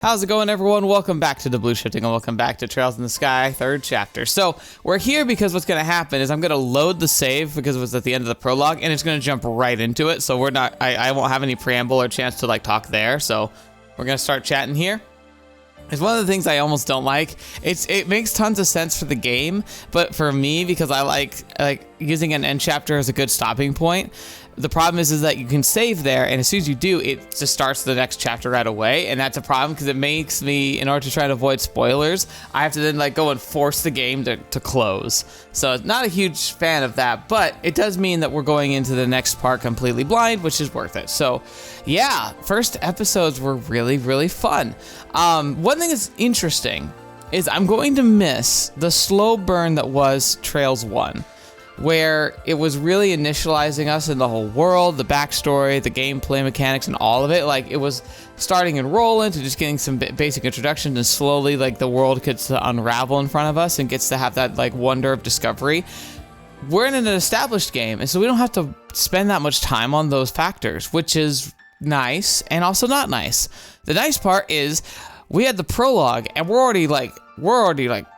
How's it going, everyone? Welcome back to TheBlueShifting and welcome back to Trails in the Sky, 3rd chapter. So we're here because what's going to happen is I'm going to load the save because it was at the end of the prologue and it's going to jump right into it. So we're not, I won't have any preamble or chance to like talk there. So we're going to start chatting here. It's one of the things I almost don't like. It makes tons of sense for the game, but for me, because I like using an end chapter as a good stopping point. The problem is that you can save there, and as soon as you do, it just starts the next chapter right away, and that's a problem because it makes me, in order to try to avoid spoilers, I have to then like go and force the game to close. So not a huge fan of that, but it does mean that we're going into the next part completely blind, which is worth it. So yeah, first episodes were really, really fun. One thing that's interesting is I'm going to miss the slow burn that was Trails 1. Where it was really initializing us in the whole world, the backstory, the gameplay mechanics, and all of it. Like, it was starting and rolling to just getting some basic introductions, and slowly, like, the world gets to unravel in front of us and gets to have that, like, wonder of discovery. We're in an established game, and so we don't have to spend that much time on those factors, which is nice and also not nice. The nice part is we had the prologue, and we're already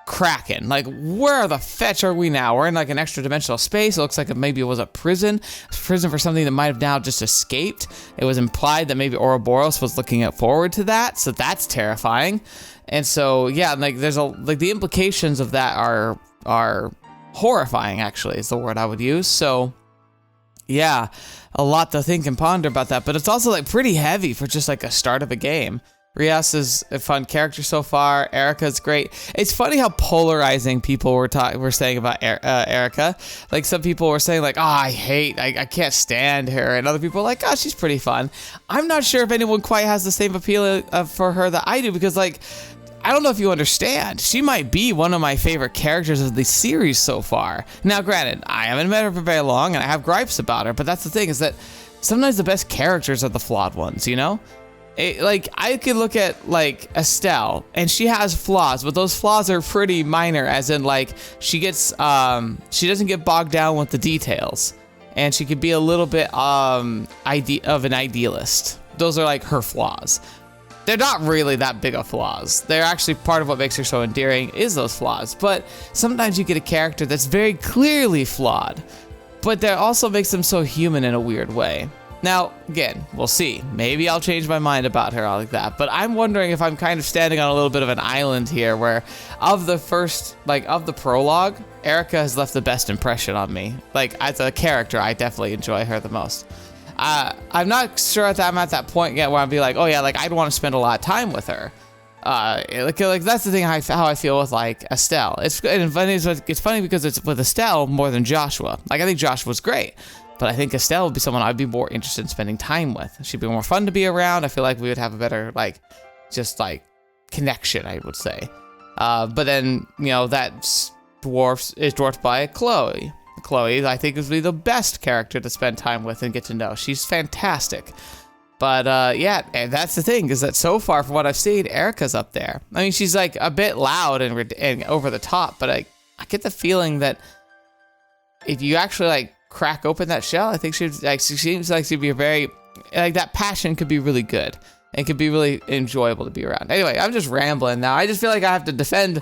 cracking. Like, where the fetch are we now? We're in like an extra dimensional space. It looks like maybe it was a prison for something that might have now just escaped. It was implied that maybe Ouroboros was looking forward to that, so that's terrifying. And so yeah, like there's the implications of that are horrifying, actually, is the word I would use. So yeah, a lot to think and ponder about that, but it's also like pretty heavy for just like a start of a game. Rias is a fun character so far. Erica's great. It's funny how polarizing people were saying about Erica. Like, some people were saying like, oh, I can't stand her. And other people are like, oh, she's pretty fun. I'm not sure if anyone quite has the same appeal for her that I do, because like, I don't know if you understand. She might be one of my favorite characters of the series so far. Now, granted, I haven't met her for very long and I have gripes about her, but that's the thing, is that sometimes the best characters are the flawed ones, you know? Like, I could look at like Estelle, and she has flaws, but those flaws are pretty minor, as in like she doesn't get bogged down with the details, and she could be a little bit of an idealist. Those are like her flaws. They're not really that big of flaws. They're actually part of what makes her so endearing, is those flaws. But sometimes you get a character that's very clearly flawed, but that also makes them so human in a weird way. Now, again, we'll see. Maybe I'll change my mind about her like that, but I'm wondering if I'm kind of standing on a little bit of an island here, where of the prologue, Erica has left the best impression on me. Like, as a character, I definitely enjoy her the most. I'm not sure that I'm at that point yet where I'll be like, oh yeah, like I'd want to spend a lot of time with her. Like that's the thing, how I feel with like Estelle. It's funny because it's with Estelle more than Joshua. Like, I think Joshua's great, but I think Estelle would be someone I'd be more interested in spending time with. She'd be more fun to be around. I feel like we would have a better, like, just, like, connection, I would say. But then, you know, that is dwarfed by Chloe. Chloe, I think, would be the best character to spend time with and get to know. She's fantastic. But, yeah, and that's the thing, is that so far, from what I've seen, Erica's up there. I mean, she's, like, a bit loud and over the top, but I get the feeling that if you actually, like, crack open that shell, I think she seems like she'd be a very, like, that passion could be really good and could be really enjoyable to be around. Anyway, I'm just rambling now. I just feel like I have to defend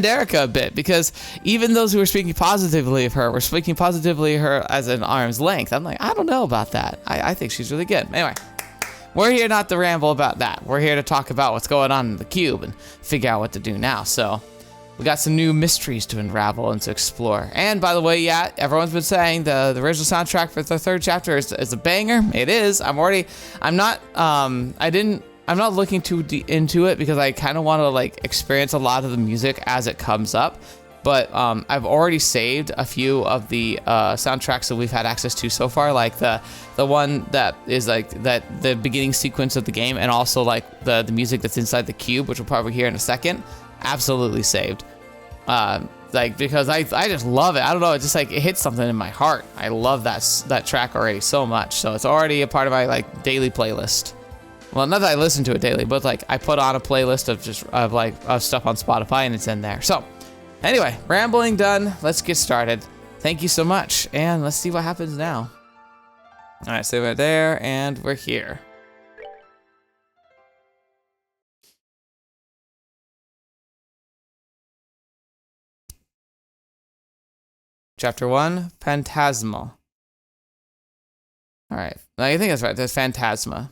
Erica a bit, because even those who are speaking positively of her were speaking positively of her as an arm's length. I'm like, I don't know about that. I think she's really good. Anyway, we're here not to ramble about that. We're here to talk about what's going on in the cube and figure out what to do now. So we got some new mysteries to unravel and to explore. And by the way, yeah, everyone's been saying the original soundtrack for the 3rd chapter is a banger. It is. I'm not looking too deep into it because I kind of want to like experience a lot of the music as it comes up. But I've already saved a few of the soundtracks that we've had access to so far, like the one that is like the beginning sequence of the game, and also like the music that's inside the cube, which we'll probably hear in a second. Absolutely saved. Like, because I just love it. I don't know, it's just like it hits something in my heart. I love that track already so much. So it's already a part of my like daily playlist. Well, not that I listen to it daily, but like I put on a playlist of stuff on Spotify, and it's in there. So anyway, rambling done. Let's get started. Thank you so much, and let's see what happens now. All right, so we're there and we're here. Chapter 1, Phantasma. All right. I think that's right. There's Phantasma.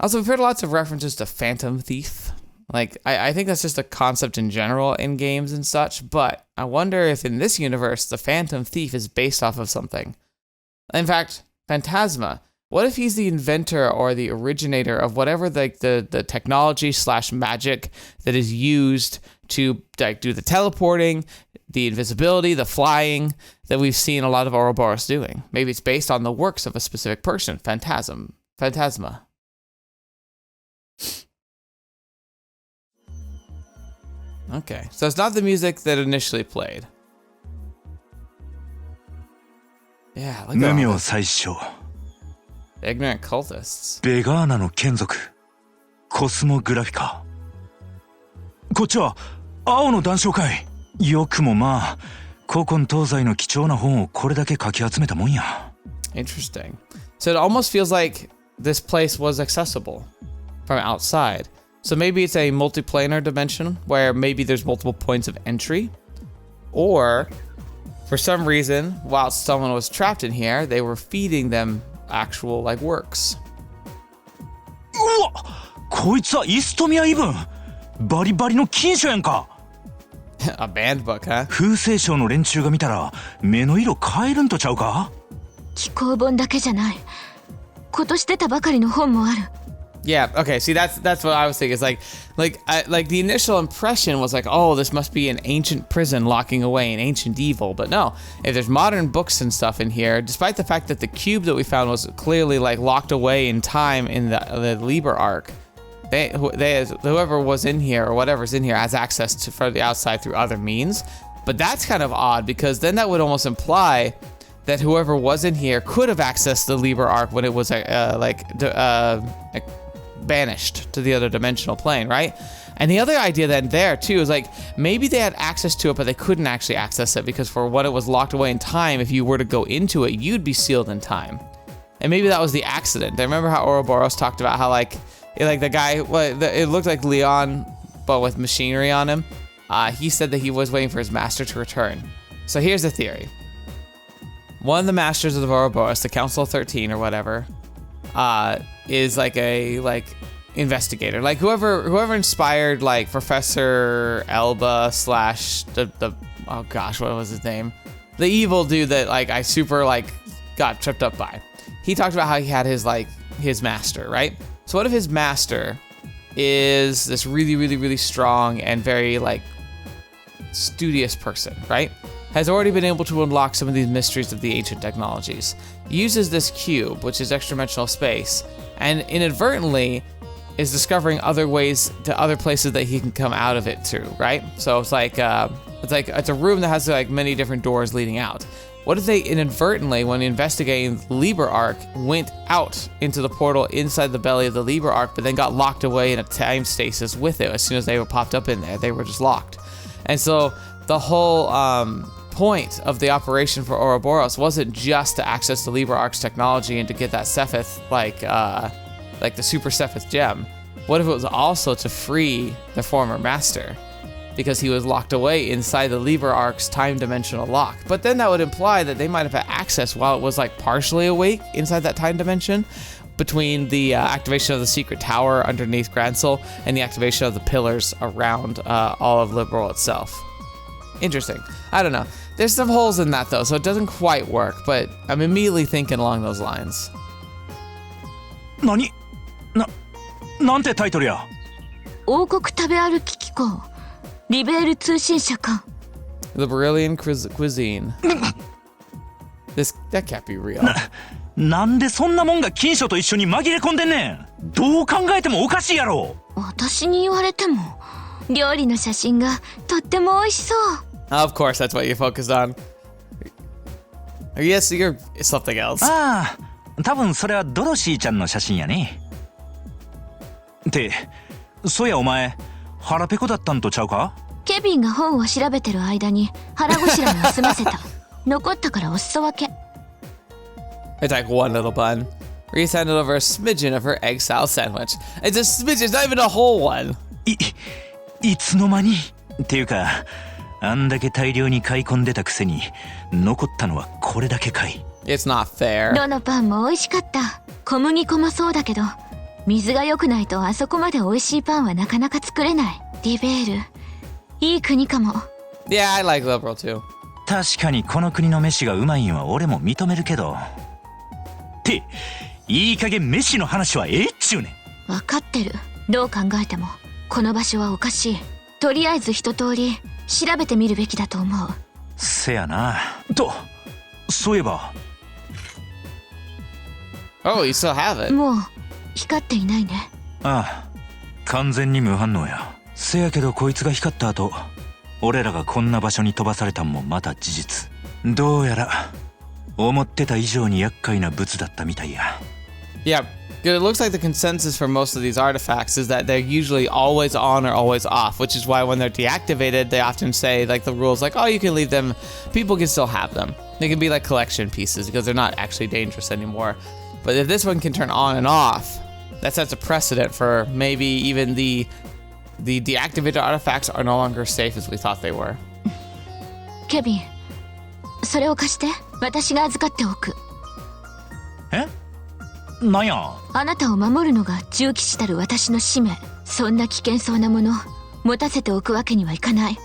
Also, we've heard lots of references to Phantom Thief. Like, I think that's just a concept in general in games and such, but I wonder if in this universe, the Phantom Thief is based off of something. In fact, Phantasma, what if he's the inventor or the originator of whatever the technology / magic that is used to like do the teleporting, the invisibility, the flying that we've seen a lot of Ouroboros doing? Maybe it's based on the works of a specific person, Phantasma. Okay, so it's not the music that initially played. Yeah, look at all that. Ignorant cultists. ベガーナの眷属コスモグラフィカ。こっちは青の談笑会。よくもまあ古今東西の貴重な本をこれだけかき集めたもんや。 Interesting. So it almost feels like this place was accessible from outside. So maybe it's a multiplanar dimension where maybe there's multiple points of entry, or for some reason, while someone was trapped in here, they were feeding them actual like works. うわ、こいつはイストミアイブン。バリバリの禁書やんか。A banned book, huh? 風星省の連中が見たら目の色変えるんとちゃうか。寄稿本だけじゃない。今年出たばかりの本もある。 Yeah, okay, see that's what I was thinking. It's like the initial impression was like, oh, this must be an ancient prison locking away an ancient evil. But no, if there's modern books and stuff in here, despite the fact that the cube that we found was clearly like locked away in time in the Liberl arc, whoever was in here or whatever's in here has access to from the outside through other means. But that's kind of odd because then that would almost imply that whoever was in here could have accessed the Liberl arc when it was banished to the other dimensional plane, right? And the other idea then there too is like maybe they had access to it, but they couldn't actually access it because for what it was locked away in time, if you were to go into it, you'd be sealed in time. And maybe that was the accident. I remember how Ouroboros talked about how like the guy, it looked like Leon, but with machinery on him. He said that he was waiting for his master to return. So here's the theory. One of the masters of Ouroboros, the Council of 13 or whatever, is like a investigator, like whoever inspired like Professor Elba / the oh gosh, what was his name? The evil dude that like I super like got tripped up by. He talked about how he had his master, right? So what if his master is this really strong and very like studious person, right? Has already been able to unlock some of these mysteries of the ancient technologies. Uses this cube, which is extra-dimensional space, and inadvertently is discovering other ways to other places that he can come out of it through, right? So it's a room that has like many different doors leading out. What if they inadvertently, when investigating the Liberl arc, went out into the portal inside the belly of the Liberl arc, but then got locked away in a time stasis with it? As soon as they were popped up in there, they were just locked. And so the whole point of the operation for Ouroboros wasn't just to access the Liberl arc's technology and to get that Sepheth, like the super Sepheth gem. What if it was also to free the former master? Because he was locked away inside the Liberl arc's time dimensional lock. But then that would imply that they might have had access while it was like partially awake inside that time dimension, between the activation of the secret tower underneath Gralsritter and the activation of the pillars around all of Liberl itself. Interesting. I don't know. There's some holes in that though, so it doesn't quite work, but I'm immediately thinking along those lines. なんてタイトルや。王国食べ歩き機構、リベール通信社か。Liberalian cuisine. That can't be real. なんでそんなもんが禁書と一緒に紛れ込んでんねん。どう考えてもおかしいやろ。私に言われても、料理の写真がとっても美味しそう。Of course, that's what you focused on. Yes, you're something else. ああ、多分それはドロシーちゃんの写真やね。って、そうやお前、腹ペコだったんとちゃうか？ケビンが本を調べてる間に腹ごしらえを済ませた。残ったからお裾分け。It's like one little bun. Reese handed over a smidgen of her egg-style sandwich. It's a smidgen, it's not even a whole one. いつの間にっていうか、あんだけ大量に買い込んでたくせに残ったのはこれだけかい。 It's not fair. どのパンも美味しかった。小麦粉もそうだけど、水が良くないとあそこまで美味しいパンはなかなか作れない。リベール、いい国かも。Yeah, I like Liberl too. 確かにこの国の飯がうまいんは俺も認めるけど。っていい加減飯の話はええっちゅうねん。分かってる。どう考えてもこの場所はおかしい。とりあえず一通り調べてみるべきだと思う。せやな。とそういえば。Oh, you still have it. もう光っていないね。ああ、完全に無反応や。せやけどこいつが光った後、俺らがこんな場所に飛ばされたんもまた事実。どうやら思ってた以上に厄介な物だったみたいや。Yeah, it looks like the consensus for most of these artifacts is that they're usually always on or always off, which is why when they're deactivated, they often say, like, the rules, like, oh, you can leave them, people can still have them. They can be like collection pieces because they're not actually dangerous anymore. But if this one can turn on and off, that sets a precedent for maybe even the deactivated artifacts are no longer as safe as we thought they were. ケビン、それを貸して。私が預かっておく。え？なんや？あなたを守るのが重騎士たる私の使命。そんな危険そうなもの持たせておくわけにはいかない。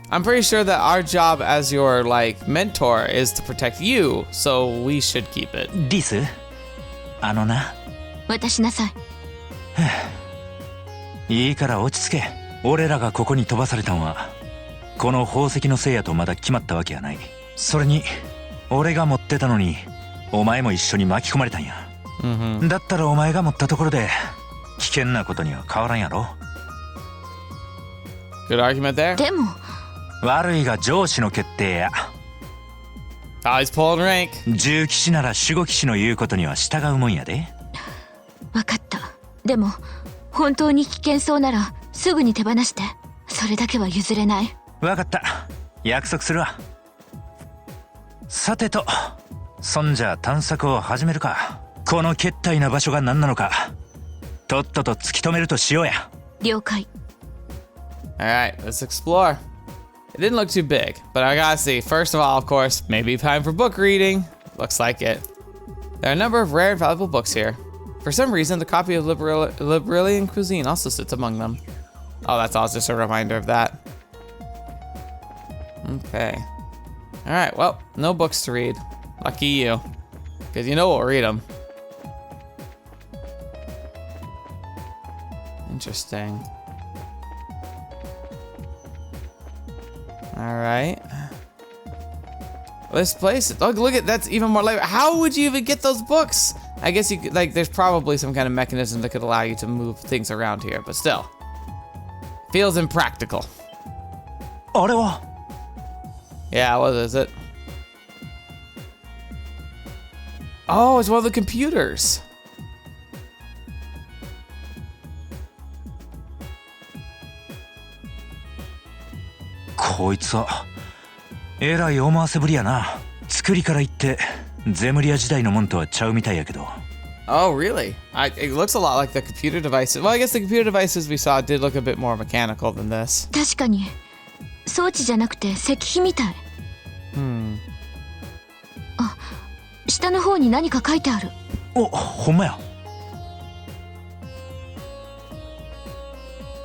I'm pretty sure that our job as your, like, mentor is to protect you, so we should keep it. リス？あのな。渡しなさいいから落ち着け。俺らがここに飛ばされたんはこの宝石のせいやとまだ決まったわけやない。それに俺が持ってたのにお前も一緒に巻き込まれたんや。だったらお前が持ったところで危険なことには変わらんやろ。 Good argument there. い。でも悪いが上司の決定や。Oh, he's pulling rank. 重騎士なら守護騎士の言うことには従うもんやで。分かった。でも本当に危険そうならすぐに手放して。それだけは譲れない。分かった、約束するわ。さてと、そんじゃ探索を始めるか。このけったいな場所が何なのかとっとと突き止めるとしようや。了解。 Alright, let's explore. It didn't look too big, but I gotta see. First of all, of course, maybe time for book reading. Looks like it. There are a number of rare and valuable books here. For some reason, the copy of Liberalian cuisine also sits among them. Oh, that's all just a reminder of that. Okay. Alright, well, no books to read. Lucky you. Because you know we'll read them. Interesting. Alright. This place, oh, look at, that's even more like, how would you even get those books? I guess you could, like, there's probably some kind of mechanism that could allow you to move things around here, but still. Feels impractical. あれは Yeah, what is it? Oh, it's one of the computers.こいつはえらい思わせぶりやな。作りから言ってゼムリア時代のもんとはちゃうみたいやけど。 Oh, really? It looks a lot like the computer devices. Well, I guess the computer devices we saw did look a bit more mechanical than this. 確かに装置じゃなくて石碑みたい。あ、下の方に何か書いてある。お、ほんまや。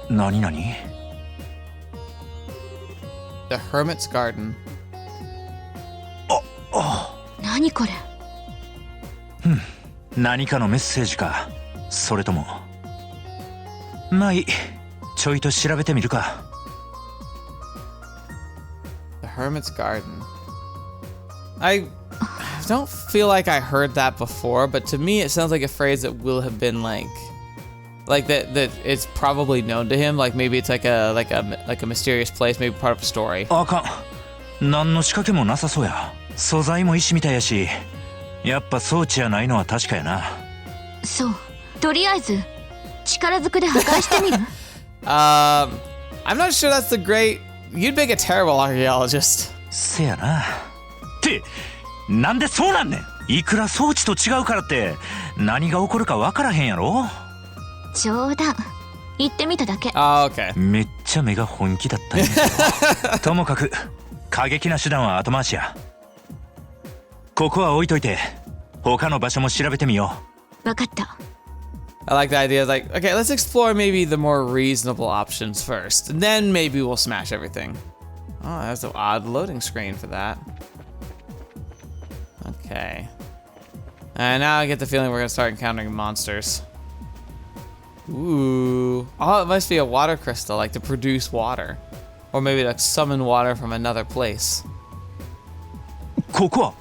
なになに？ The Hermit's Garden. 何これ。何かのメッセージか、それとも。まあいい、ちょいと調べてみるか。 The Hermit's Garden. I don't feel like I heard that before, but to me it sounds like a phrase that will have been like that it's probably known to him. Like maybe it's like a mysterious place, maybe part of a story. あかん、何の仕掛けもなさそうや。素材も石みたいやし、やっぱ装置やないのは確かやな。そう、とりあえず力ずくで破壊してみる。I'm not sure that's the great. You'd make a terrible archaeologist. せやな。ってなんでそうなんねん。いくら装置と違うからって何が起こるか分からへんやろ。冗談言ってみただけ。Oh, okay. めっちゃ目が本気だったんやけどともかく過激な手段は後回しや。ここは置いといて他の場所も調べてみよう。わかった。I like the idea. Like, okay, let's explore maybe the more reasonable options first, and then maybe we'll smash everything. Oh, that's an odd loading screen for that. Okay. And now I get the feeling we're gonna start encountering monsters. Ooh. Oh, it must be a water crystal, like to produce water. Or maybe to summon water from another place. ここは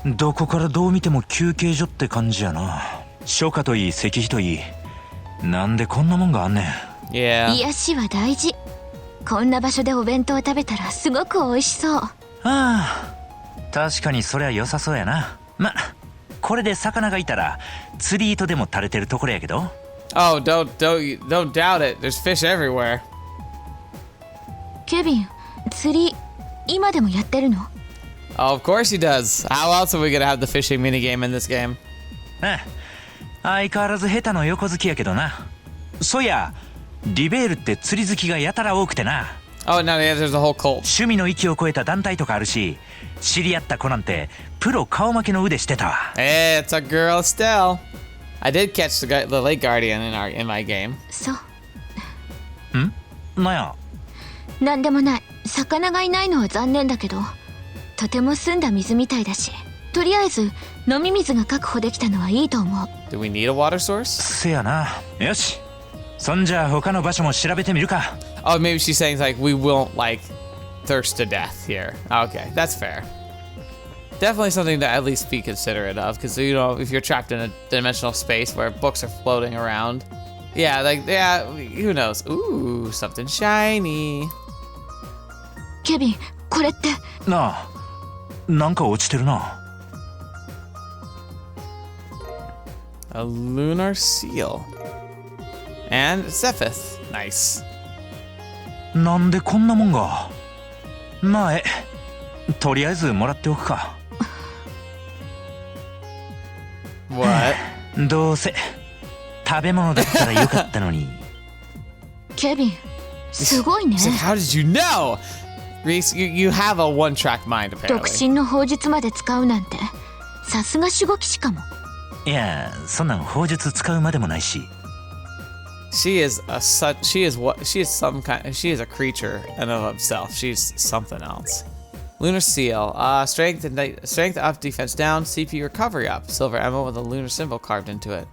どこからどう見ても休憩所って感じやな。書家といい石碑といい、なんでこんなもんがあんねん。癒しは大事。こんな場所でお弁当を食べたらすごく美味しそう。ああ、確かにそりゃ良さそうやな。ま、これで魚がいたら釣り糸でも垂れてるところやけど。Oh, don't doubt it. There's fish everywhere. ケビン、釣り今でもやってるの？Oh, of course he does. How else are we gonna have the fishing minigame in this game? 相変わらず下手の横好きやけどな。そういや、リベールって釣り好きがやたら多くてな。Oh, no, yeah, there's a whole cult. 趣味の域を超えた団体とかあるし、知り合った子なんてプロ顔負けの腕してたわ。Hey, it's a girl still. I did catch the lake guardian in my game. そう。なんや。なんでもない。魚がいないのは残念だけど。とても澄んだ水みたいだし、とりあえず飲み水が確保できたのはいいと思う。Do we need a water source? せやな。よし。そんじゃ他の場所も調べてみるか。Oh, maybe she's saying like we won't like thirst to death here. Okay, that's fair. Definitely something to at least be considerate of, because you know if you're trapped in a dimensional space where books are floating around, yeah, who knows? Ooh, something shiny. ケビン、これって。なあ。なんか落ちてるな。A lunar seal. And Zephith. Nice. なんでこんなもんが。まあとりあえずもらっておくか。What? どうせ食べ物だったらよかったのに。ケビン、すごいね。How did you know? Reese, you have a one-track mind apparently. 独身の砲術まで使うなんて、さすが守護騎士かも。いや、そんなん砲術使うまでもないし。She is a creature in of herself. She's something else. Lunar seal. Strength up, defense down, CP recovery up. Silver ammo with a lunar symbol carved into it.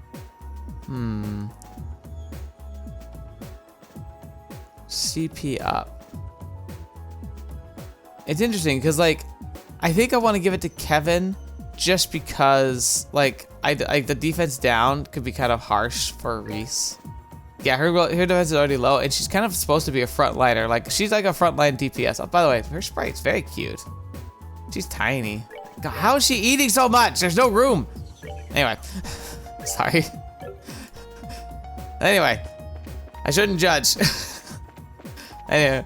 CP up. It's interesting because, like, I think I want to give it to Kevin just because, like, the defense down could be kind of harsh for Reese. Yeah, her defense is already low, and she's kind of supposed to be a frontliner. Like, she's like a frontline DPS. Oh, by the way, her sprite's very cute. She's tiny. God, how is she eating so much? There's no room. Anyway, sorry. Anyway, I shouldn't judge. Anyway.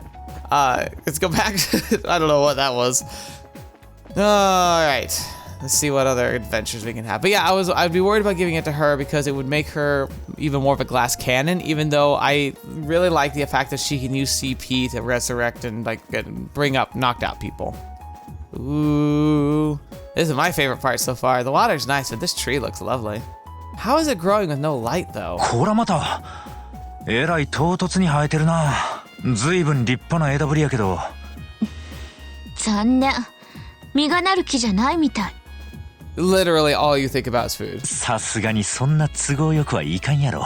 Let's go back. I don't know what that was. All right, let's see what other adventures we can have. But yeah, I'd be worried about giving it to her because it would make her even more of a glass cannon. Even though I really like the fact that she can use CP to resurrect and like bring up knocked out people. Ooh, this is my favorite part so far. The water's nice, but this tree looks lovely. How is it growing with no light though? こらまた、えらい唐突に生えてるな。ずいぶん立派な枝ぶりやけど。残念。実がなる木じゃないみたい。Literally all you think about is food. さすがにそんな都合よくはいかんやろ。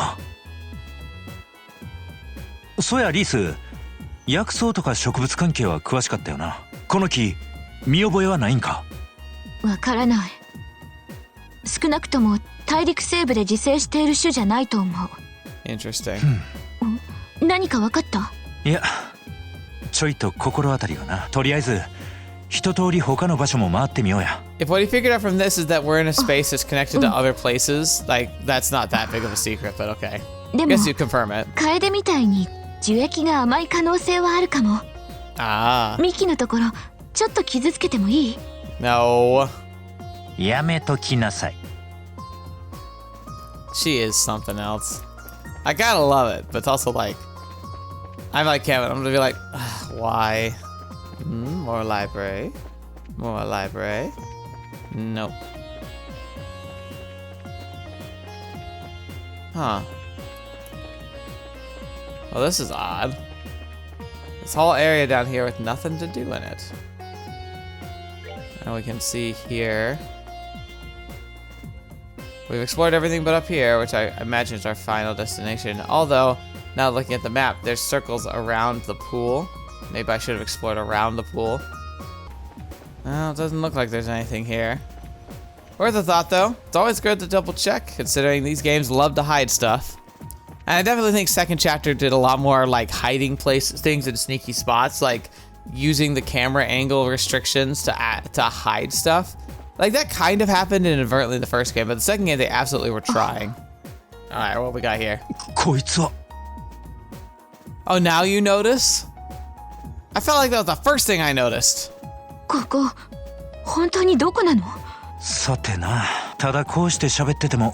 そうやリース、薬草とか植物関係は詳しかったよな。この木、見覚えはないんか？わからない。少なくとも大陸西部で自生している種じゃないと思う。Interesting. 何かわかった？いや、ちょいと心当たりがな。とりあえず一通り他の場所も回ってみようや。If what you figured out from this is that we're in a space that's connected to other places, like that's not that big of a secret, but okay. でも Guess you confirm it. 楓みたいに樹液が甘い可能性はあるかも。Ah. 幹のところちょっと傷つけてもいい？ No. やめときなさい。 She is something else. I gotta love it, but it's also like, I'm like Kevin, I'm gonna be like, why? More library. More library. Nope. Huh. Well, this is odd. This whole area down here with nothing to do in it. And we can see here. We've explored everything but up here, which I imagine is our final destination. Although, now looking at the map, there's circles around the pool. Maybe I should have explored around the pool. Well, it doesn't look like there's anything here. Worth a thought, though. It's always good to double check, considering these games love to hide stuff. And I definitely think second chapter did a lot more like hiding places, things in sneaky spots, like using the camera angle restrictions to hide stuff. Like that kind of happened inadvertently in the first game, but the second game they absolutely were trying. All right, what we got here? こいつは Oh, now you notice? I felt like that was the first thing I noticed. ここ本当にどこなの？さてな、ただこうして喋ってても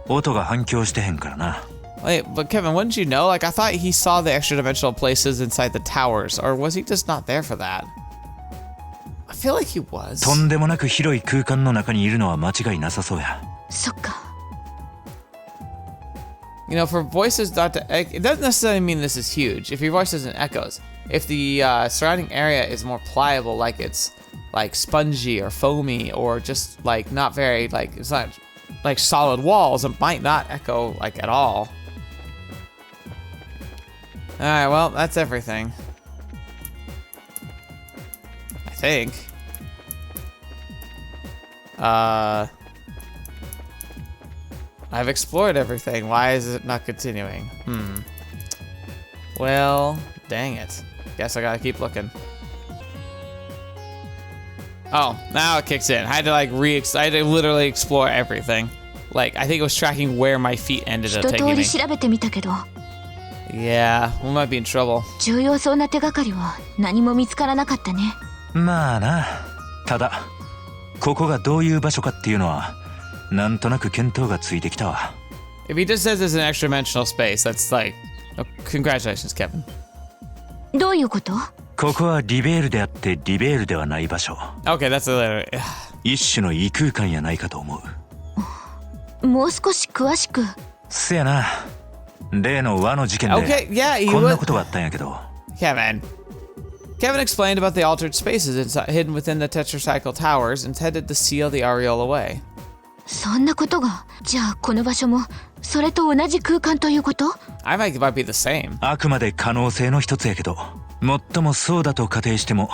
音が反響してへんからな。 Wait, but Kevin, wouldn't you know? Like, I thought he saw the extra dimensional places inside the towers, or was he just not there for that? I feel like he was. とんでもなく広い空間の中にいるのは間違いなさそうや。そっか。You know, for voices not to, it doesn't necessarily mean this is huge. If your voice isn't echoes, if the surrounding area is more pliable, like it's like spongy or foamy, or just like not very like it's not like solid walls, it might not echo like at all. All right, well, that's everything. I think. I've explored everything. Why is it not continuing? Well, dang it. Guess I gotta keep looking. Oh, now it kicks in. I had to like I had to literally explore everything. Like, I think it was tracking where my feet ended up 一 taking 通り me. 調べてみたけど、 Yeah, we might be in trouble. 重要そうな手がかりは何も見つからなかったね。まあな、ただここがどういう場所かっていうのはなんとなく見当がついてきたわ。 If he just says it's an extra dimensional space, that's like, oh, congratulations, Kevin. どういうこと？ここはリベールであってリベールではない場所。 Okay, that's a literally. 一種の異空間やないかと思う。もう少し詳しく。せやな、例の輪の事件で Okay, yeah, he こんな would. ことがあったんやけど。 Kevin. Kevin explained about the altered spaces hidden within the tetracycle towers, intended to seal the Aureole away. そんなことが。じゃあこの場所もそれと同じ空間ということ？ I think it might be the same. あくまで可能性の一つやけど、最もそうだと仮定しても。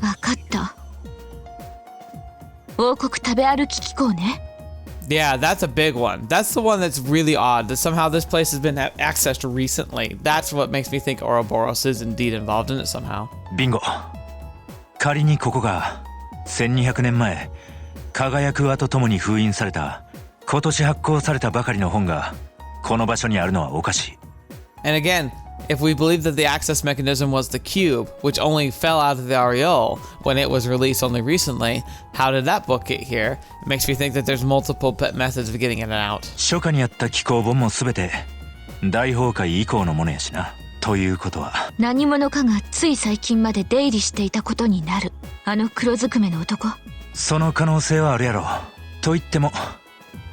わかった。王国食べ歩き機構ね。Yeah, that's a big one. That's the one that's really odd, that somehow this place has been accessed recently. That's what makes me think Ouroboros is indeed involved in it somehow. ビンゴ。仮にここが1200年前輝く輪とともに封印された今年発行されたばかりの本がこの場所にあるのはおかしい。 And again, if we believe that the access mechanism was the cube, which only fell out of the Aureole when it was released only recently, how did that book get here? It makes me think that there's multiple methods of getting in and out. 初夏にあった機構本もすべて大崩壊以降のものやしな。ということは何者かがつい最近まで出入りしていたことになる。あの黒ずくめの男。その可能性はあるやろ。と言っても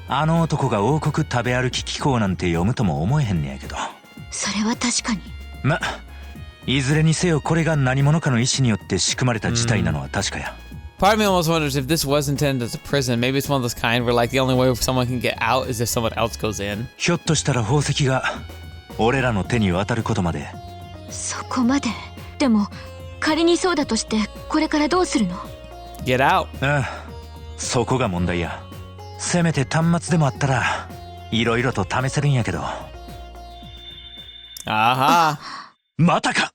あの男が王国食べ歩き機構なんて読むとも思えへんねやけど。それは確かに。ま、いずれにせよこれが何者かの意思によって仕組まれた事態なのは確かや。Part of me almost wonders if this was intended as a prison. Maybe it's one of those kind where like the only way someone can get out is if someone else goes in. ひょっとしたら宝石が俺らの手に渡ることまで。そこまで。でも仮にそうだとしてこれからどうするの？ Get out. ああ、そこが問題や。せめて端末でもあったらいろいろと試せるんやけど。Aha. またか。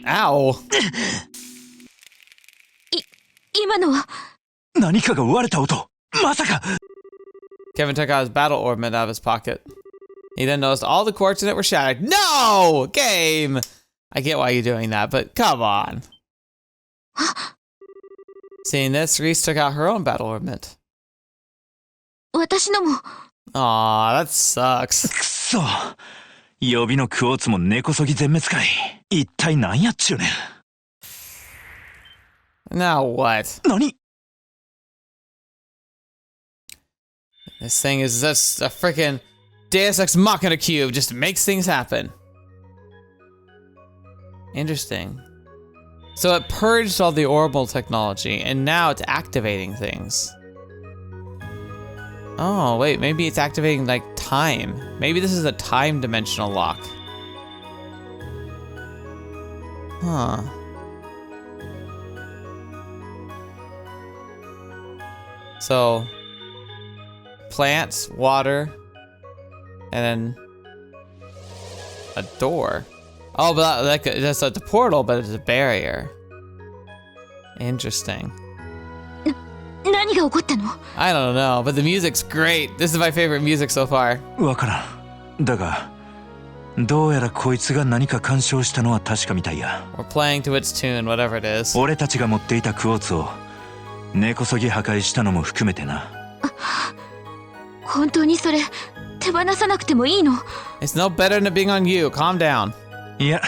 Ow. 今のは。何かが割れた音。まさか。 Kevin took out his battle ornament out of his pocket. He then noticed all the quartz in it were shattered. No! Game! I get why you're doing that, but come on. Seeing this, Reese took out her own battle ornament. 私のも。 Aw, that sucks. くそ。予備のクォーツも根こそぎ全滅かい。一体何やっちゅうねん。 Now what? 何？ This thing is just a freaking Deus Ex Machina cube. Just makes things happen. Interesting. So it purged all the orbital technology, and now it's activating things. Oh, wait, maybe it's activating, like, time. Maybe this is a time dimensional lock. Huh. So, plants, water, and then a door. Oh, but that's a portal, but it's a barrier. Interesting. 何が起こったの？ I don't know, but the music's great. This is my favorite music so far. わからん。だが、どうやらこいつが何か干渉したのは確かみたいや。We're playing to its tune, whatever it is. 俺たちが持っていたクォーツを根こそぎ破壊したのも含めてな。本当にそれ手放さなくてもいいの？ It's no better than being on you. Calm down. いや、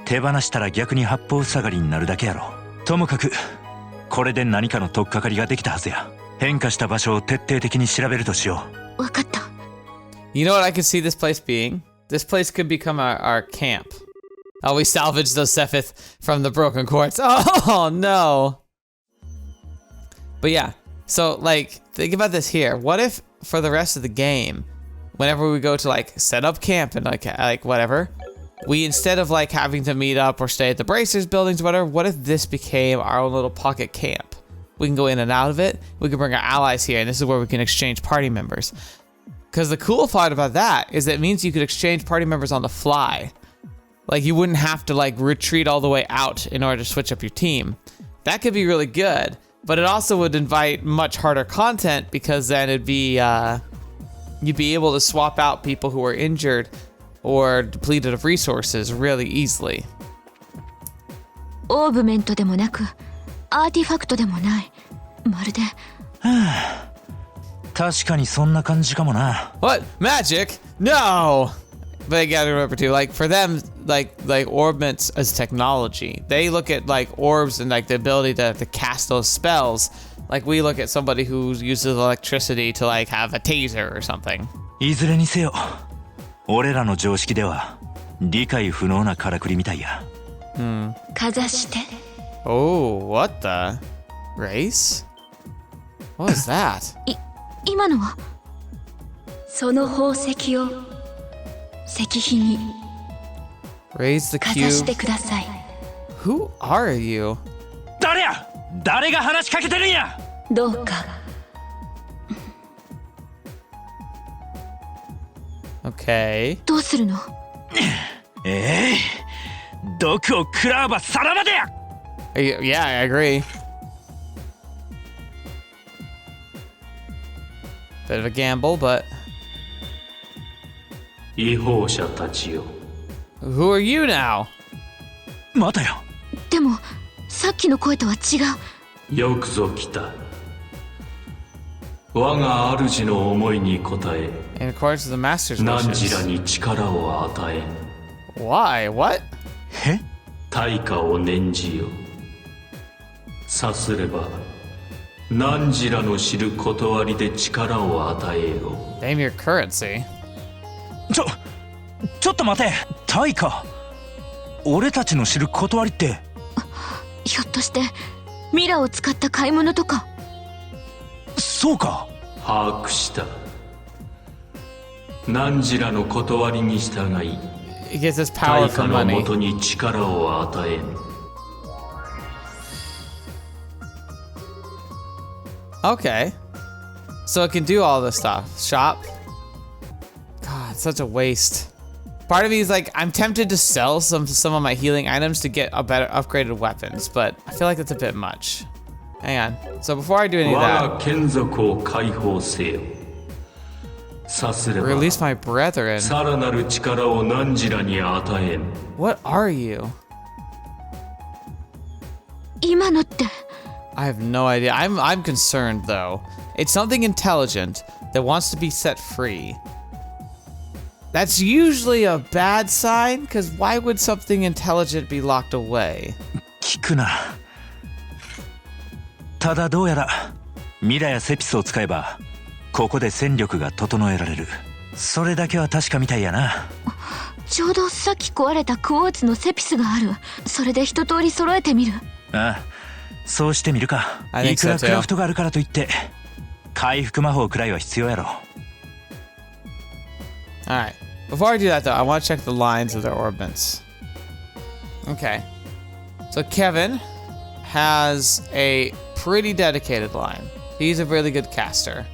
手放したら逆に八方塞がりになるだけやろ。ともかく、これで何かの取っかかりができたはずや。変化した場所を徹底的に調べるとしよう。わかった。You know what I could see this place being? This place could become our camp. Oh, we salvaged the Sephith from the broken quartz. Oh, no. But yeah, so, like, think about this here. What if, for the rest of the game, whenever we go to, like, set up camp and, like whatever, we, instead of, like, having to meet up or stay at the Bracers buildings, whatever, what if this became our own little pocket camp? We can go in and out of it. We can bring our allies here, and this is where we can exchange party members. Because the cool part about that is it means you could exchange party members on the fly. Like, you wouldn't have to, like, retreat all the way out in order to switch up your team. That could be really good, but it also would invite much harder content because then it'd be, you'd be able to swap out people who are injured or depleted of resources really easily. オーブメントでもなく、アーティファクトでもない。まるで。確かにそんな感じかもな。What? Magic? No! But you gotta remember too, like, for them, like orbments as technology. They look at, like, orbs and, like, the ability to cast those spells. Like, we look at somebody who uses electricity to, like, have a taser or something. いずれにせよ、俺らの常識では理解不能なからくりみたいや。かざして。Oh, what the? Race? What was that? 今のはその宝石を石碑に Raise the かざ cube. してください。 Who are you? 誰や？誰が話しかけてるんや？どうか。Okay. どうするの？毒を食らわばさらばでや！ Yeah, I agree. Bit of a gamble, but 違法者たちよ。 who are you now? またよ。でもさっきの声とは違う。よくぞ来た。我が主の思いに応え、 In accordance to the master's 汝ら wishes. に力を与え、 Why? What? え？対価を念じよ。さすれば、汝らの知る断りで力を与えよ。 Name your currency. ちょっと待て。対価。俺たちの知る断りって。ひょっとしてミラを使った買い物とか。そうか。把握した。汝らの断りに従い、 He gets his power 対価 from の money. もとに力を与えん。 Okay. So it can do all this stuff. Shop. God, it's such a waste. Part of me is like, I'm tempted to sell some of my healing items to get a better upgraded weapons, but I feel like that's a bit much. Hang on. So before I do any of 我 that, が眷属を解放せよ。さすれば Release my brethren. さらなる力を汝らに与えん。 What are you? 今のって I have no idea. I'm concerned though. It's something intelligent that wants to be set free. That's usually a bad sign, because why would something intelligent be locked away? 聞くな。ただどうやらミラやセピスを使えばここで戦力が整えられる。それだけは確かみたいやな。ちょうどさっき壊れたクォーツのセピスがある。それで一通り揃えてみる。ああ、そうしてみるか。 I think いくら so too. クラフトがあるからといって回復魔法くらいは必要やろ。 Alright. Before I do that though, I want to check the lines of their orbits. Okay. So Kevin has a pretty dedicated line. He's a really good caster.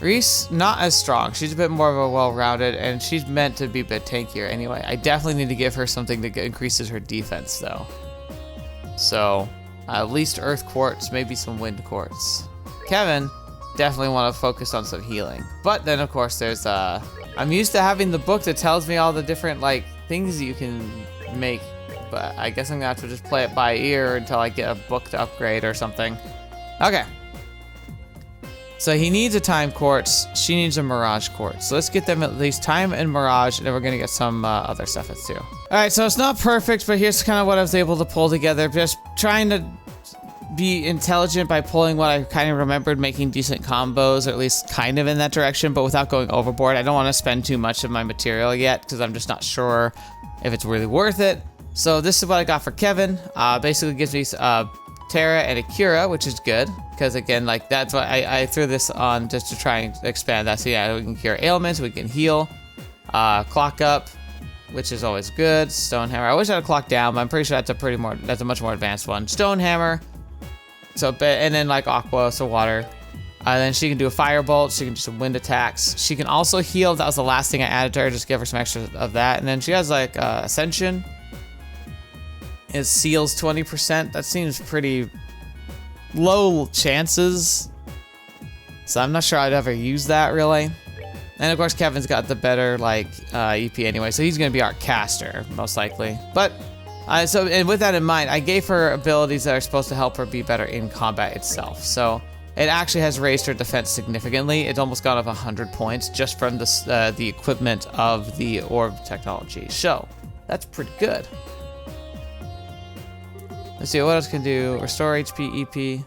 Reese, not as strong. She's a bit more of a well-rounded, and she's meant to be a bit tankier anyway. I definitely need to give her something that increases her defense though. So, at least Earth Quartz, maybe some Wind Quartz. Kevin, definitely want to focus on some healing. But then of course there's, I'm used to having the book that tells me all the different, like, things you can make. But I guess I'm gonna have to just play it by ear until I get a book to upgrade or something. Okay. So he needs a time quartz, she needs a mirage quartz. So let's get them at least time and mirage, and then we're gonna get some other stuff too. Alright, so it's not perfect, but here's kind of what I was able to pull together. Just trying to be intelligent by pulling what I kind of remembered, making decent combos, or at least kind of in that direction, but without going overboard. I don't want to spend too much of my material yet, because I'm just not sure if it's really worth it. So this is what I got for Kevin. Basically gives me Terra and Akira, which is good, because again, like, that's what I threw this on just to try and expand that. So yeah, we can cure ailments, we can heal, clock up, which is always good. Stonehammer. I wish I had a clock down, but I'm pretty sure that's a much more advanced one. Stonehammer. So, and then like Aqua, so water. Then she can do a firebolt. She can do some wind attacks. She can also heal. That was the last thing I added to her. Just give her some extra of that. And then she has like Ascension. It seals 20%. That seems pretty low chances. So I'm not sure I'd ever use that really. And of course Kevin's got the better like EP anyway. So he's going to be our caster most likely. But and with that in mind, I gave her abilities that are supposed to help her be better in combat itself. So it actually has raised her defense significantly. It's almost gone up 100 points just from the equipment of the orb technology. So that's pretty good. Let's see what else can do. Restore HP, EP.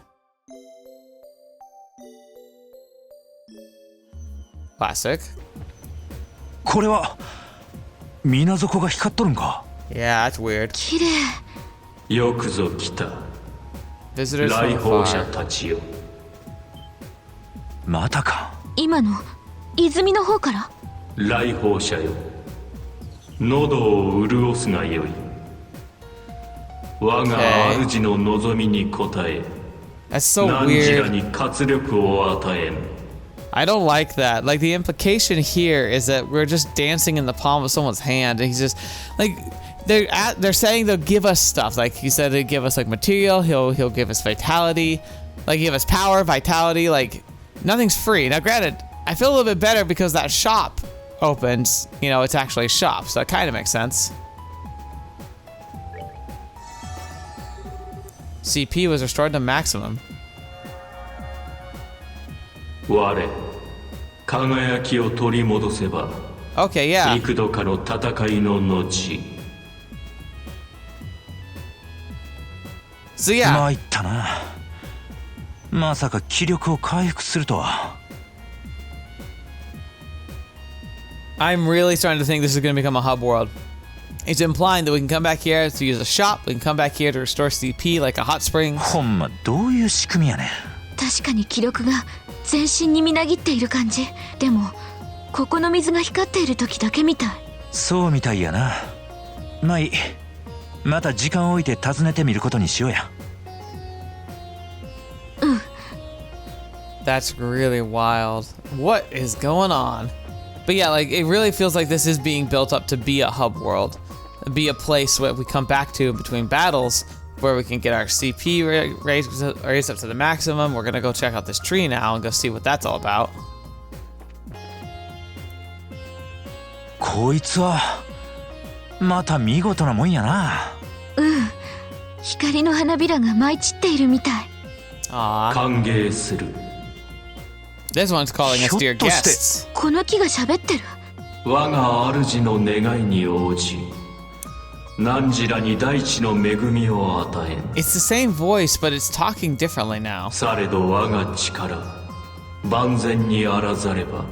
Classic. これは水底が光っとるんか。 Yeah, that's weird. 綺麗。よくぞ来た。 Visitors 来 from 訪者 afar. たちよ。またか。今の泉の方から。来訪者よ。喉を潤すがよい。我が主の望みに応え、 That's so 汝ら weird. に活力を与えん。 I don't like that. Like, the implication here is that we're just dancing in the palm of someone's hand, and he's just like, they're saying they'll give us stuff. Like he said, they give us like material. He'll give us vitality, like give us power, vitality. Like nothing's free. Now, granted, I feel a little bit better because that shop opens. You know, it's actually a shop, so that kind of makes sense. CP was restored to maximum. 我、輝きを取り戻せば、 Okay, yeah. 幾度かの戦いの後。 So yeah. 参ったな。まさか気力を回復するとは。 I'm really starting to think this is going to become a hub world. It's implying that we can come back here to use a shop, we can come back here to restore CP like a hot springs. ほんまどういう仕組みやねん。確かに気力が全身にみなぎっている感じ。でもここの水が光っている時だけみたい。そうみたいやな。まあいい。また時間を置いて訪ねてみることにしようや。That's really wild. What is going on? But yeah, like, it really feels like this is being built up to be a hub world. Be a place where we come back to between battles where we can get our CP raised up to the maximum. We're gonna go check out this tree now and go see what that's all about. こいつはまた見事なもんやな。光の花びらが舞い散っているみたい。Aw. 歓迎する。 This one's calling us dear guests. この木が喋ってる。我が主の願いに応じ、汝らに大地の恵みを与えん。 It's the same voice, but it's talking differently now. されど我が力万全にあらざれば、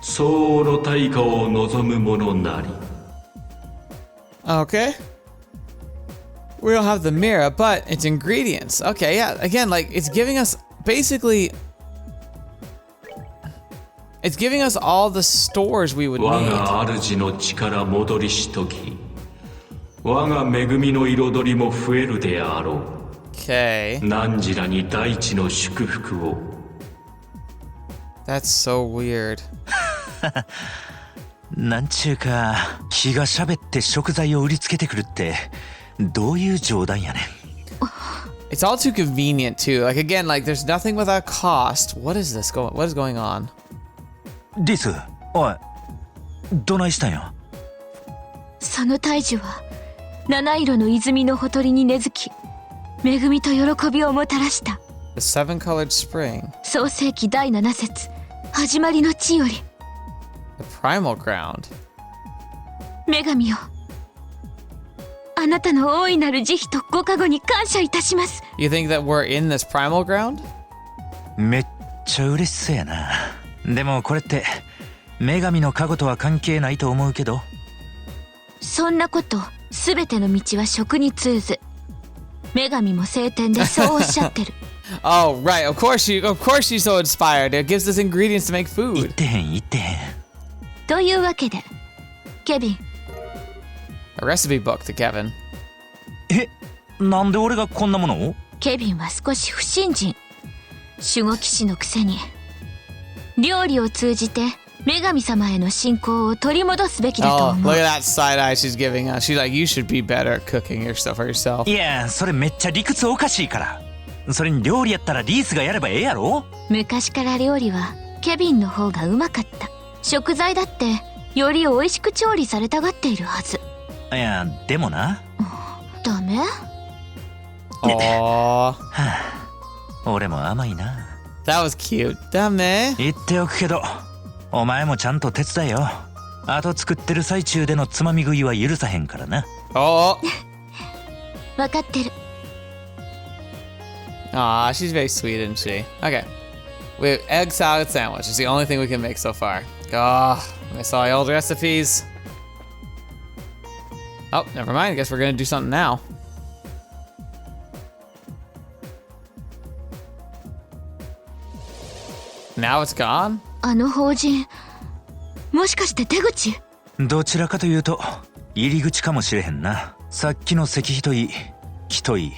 相応の対価を望む者なり。 Okay. We don't have the mirror, but it's ingredients. Okay, yeah. Again, like, it's giving us basically... It's giving us all the stores we would 我 need. が主の力戻りしとき、我が恵みの彩りも増えるであろう。 Okay. 汝らに大地の祝福を。 That's so weird. なんちゅうか、木が喋って食材を売りつけてくるってどういう冗談やねん。 It's all too convenient, too. Like, again, like, there's nothing without cost. What is this going... What is going on? リス、おい、どないしたんや。その大樹は七色の泉のほとりに根付き、恵みと喜びをもたらした。 The seven-colored spring. 創世記第7節、始まりの地より。 The primal ground. 女神よ、あなたの大いなる慈悲とご加護に感謝いたします。 You think that we're in this primal ground? めっちゃ嬉しそうやな。でもこれって女神の加護とは関係ないと思うけど。そんなこと、すべての道は食に通ず。女神も聖典でそうおっしゃってる。Oh, right. Of course she's so inspired. It gives us ingredients to make 言っ food. てへん言ってへん。というわけで、ケビン、 A recipe book to Kevin. え、なんで俺がこんなものを？ケビンは少し不信心。守護騎士のくせに、料理を通じて女神様への信仰を取り戻すべきだと Oh, 思う。 look at that side eye she's giving us. She's like, you should be better at cooking your stuff for yourself. いや、それめっちゃ理屈おかしいから。それに料理やったらリースがやればええやろ。昔から料理はケビンの方がうまかった。食材だってより美味しく調理されたがっているはず。いや、でもな。ダメ？ Aww. 俺も甘いな。That was cute. Dame. 言っておくけど、お前もちゃんと手伝えよ。あと作ってる最中でのつまみ食いは許さへんからな。Oh. わかってる。 Aw, she's very sweet, isn't she? Okay. We have egg salad sandwich. It's the only thing we can make so far. Oh, I saw the old recipes. Oh, never mind. I guess we're gonna do something now. Now it's gone? あの法人、もしかして出口？どちらかというと入り口かもしれへんな。さっきの石碑といい、木といい、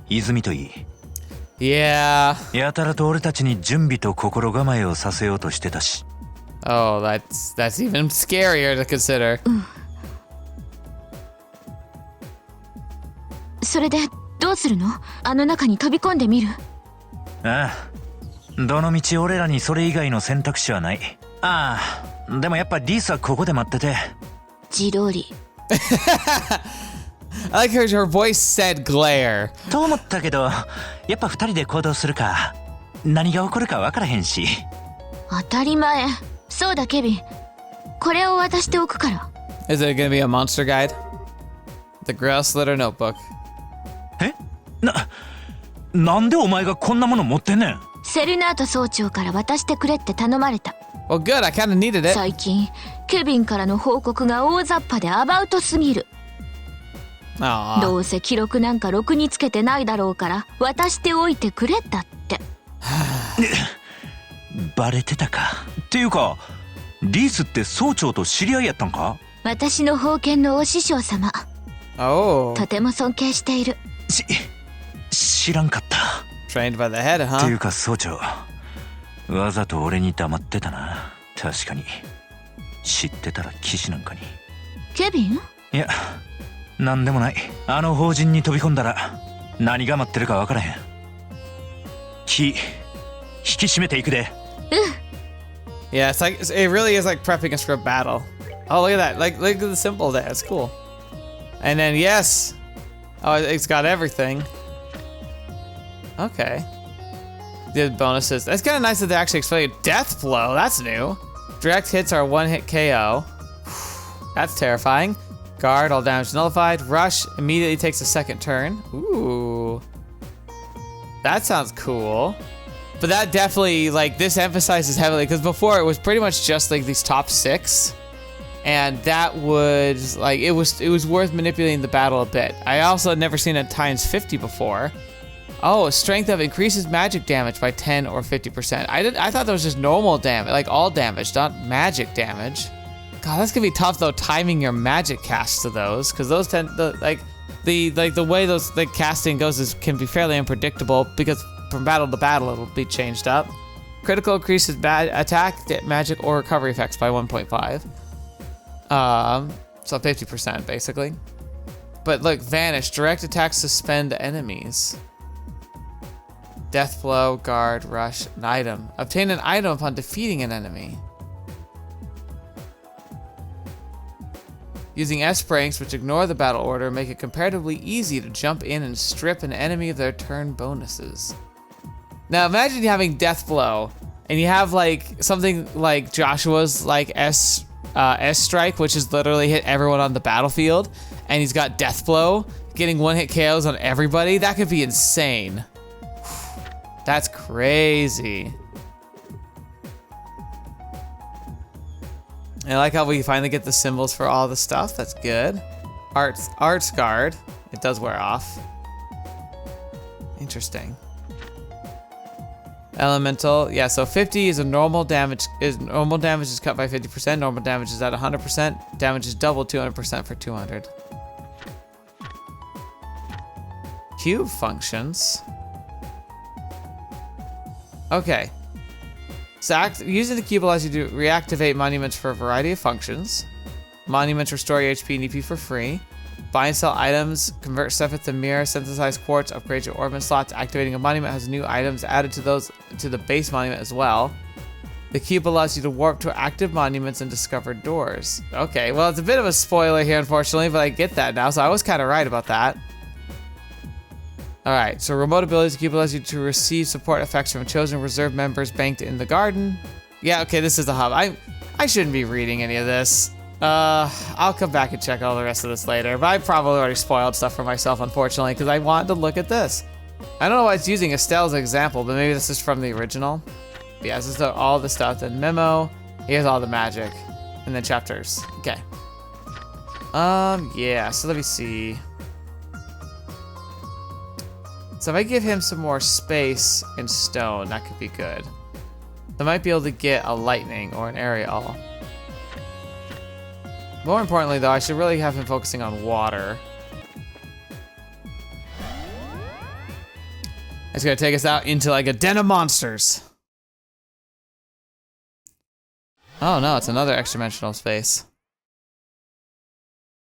泉といい。Yeah. やたらと俺たちに準備と心構えをさせようとしてたし。Oh, that's even scarier to consider. それでどうするの？あの中に飛び込んでみる？ああ、どの道俺らにそれ以外の選択肢はない。ああ、でもやっぱリースはここで待ってて。ジロリ。I like her voice said glare. と思ったけど、やっぱ二人で行動するか。何が起こるか分からへんし。当たり前。そうだケビン。これを渡しておくから。Is it gonna be a monster guide? The Gralsritter notebook. え？なんでお前がこんなもの持ってんねん？セルナート総長から渡してくれって頼まれた。Well, good. I kind of needed it. 最近ケビンからの報告が大雑把でアバウトすぎる。Aw. どうせ記録なんかろくにつけてないだろうから渡しておいてくれだって。バレてたか。っていうか、リースって総長と知り合いやったんか？私の封建のお師匠様。Oh. とても尊敬している。知らんかった。Trained by the head, ってい huh? うか総長、わざと俺に黙ってたな。確かに知ってたら騎士なんかに。ケビン？いや、なんでもない。あの法人に飛び込んだら何が待ってるか分からへん。気引き締めていくで。Yeah, it really is like prepping us for a battle. Oh, look at that. Like, look at the symbol there. It's cool. And then, yes. Oh, it's got everything. Okay. The bonuses. That's kind of nice that they actually explain it. Death blow. That's new. Direct hits are one-hit KO. That's terrifying. Guard, all damage nullified. Rush immediately takes a second turn. Ooh. That sounds cool. But that definitely, like, this emphasizes heavily, because before it was pretty much just like these top 6. And that would, like, it was worth manipulating the battle a bit. I also had never seen it times 50 before. Oh, strength of increases magic damage by 10 or 50%. I thought that was just normal damage, like all damage, not magic damage. God, that's gonna be tough though, timing your magic casts to those, because those tend to, the way those the casting goes can be fairly unpredictable, because from battle to battle it'll be changed up. Critical increases attack, magic, or recovery effects by 1.5. So 50% basically. But look, vanish, direct attacks suspend enemies. Death blow, guard, rush, an item. Obtain an item upon defeating an enemy. Using S ranks, which ignore the battle order, make it comparatively easy to jump in and strip an enemy of their turn bonuses. Now imagine you having Death Blow, and you have like something like Joshua's like S strike, which is literally hit everyone on the battlefield, and he's got Death Blow, getting one-hit KOs on everybody. That could be insane. That's crazy. I like how we finally get the symbols for all the stuff. That's good. Arts guard. It does wear off. Interesting. Elemental. Yeah, so 50 is a normal damage. Normal damage is cut by 50%. Normal damage is at 100%. Damage is doubled 200% for 200. Cube functions. Okay. So using the cube allows you to reactivate monuments for a variety of functions. Monuments restore your HP and EP for free. Buy and sell items, convert stuff into mirror, synthesize quartz, upgrade your ornament slots. Activating a monument has new items added to the base monument as well. The cube allows you to warp to active monuments and discover doors. Okay, well, it's a bit of a spoiler here, unfortunately, but I get that now, so I was kind of right about that. Alright, so remote abilities, the cube allows you to receive support effects from chosen reserve members banked in the garden. Yeah, okay, this is the hub. I shouldn't be reading any of this. I'll come back and check all the rest of this later, but I probably already spoiled stuff for myself, unfortunately, because I wanted to look at this. I don't know why it's using Estelle as an example, but maybe this is from the original. But yeah, this is all the stuff. Then memo, here's all the magic, and then chapters. Okay. Yeah, so let me see. So if I give him some more space in stone, that could be good. I might be able to get a lightning or an aerial. More importantly though, I should really have him focusing on water. It's gonna take us out into like a den of monsters. Oh no, it's another extra-dimensional space.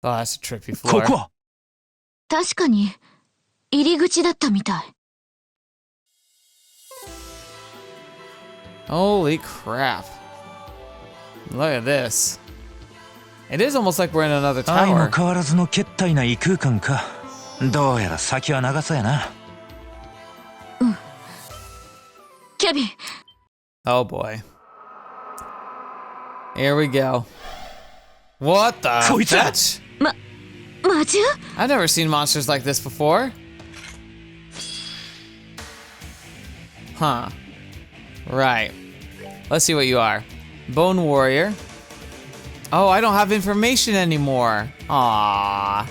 Oh, that's a trippy floor. 確かに入り口だったみたい。Holy crap. Look at this. It is almost like we're in another tower. 相も変わらずの決体な異空間か。どうやら先は長そうやな。ケビン。 Oh boy. Here we go. What the fetch? 魔獣? I've never seen monsters like this before. Huh. Right. Let's see what you are. Bone warrior. Oh, I don't have information anymore. Aww.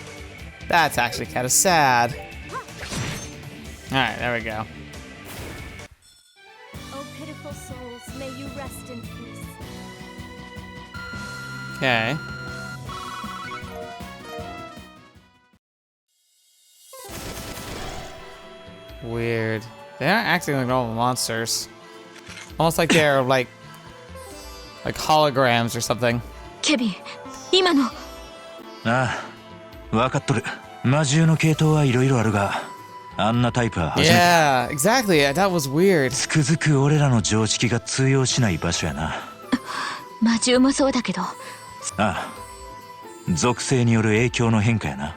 That's actually kind of sad. Alright, there we go. Oh, pitiful souls, may you rest in peace. Okay. Weird. They aren't acting like normal monsters. Almost like they're like holograms or something. ケビン、今の。ああ、分かっとる。魔獣の系統はいろいろあるが、あんなタイプは初めて。Yeah, exactly. That was weird. つくづく俺らの常識が通用しない場所やな。魔獣もそうだけど。ああ。属性による影響の変化やな。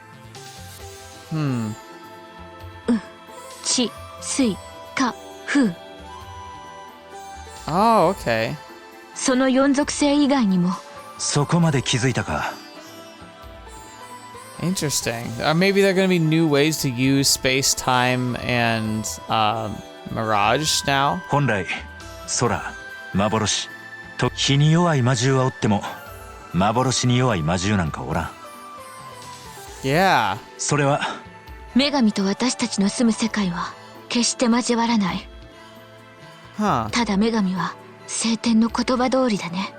地、水、火、風。 Oh, okay. その4属性以外にも。そこまで気づいたか。Interesting. Maybe there are going to be new ways to use space, time, and mirage now. 本来空、幻と火に弱い魔獣はおっても幻に弱い魔獣なんかおらん。 Yeah. それは女神と私たちの住む世界は決して交わらない。 Huh. ただ女神は聖典の言葉通りだね。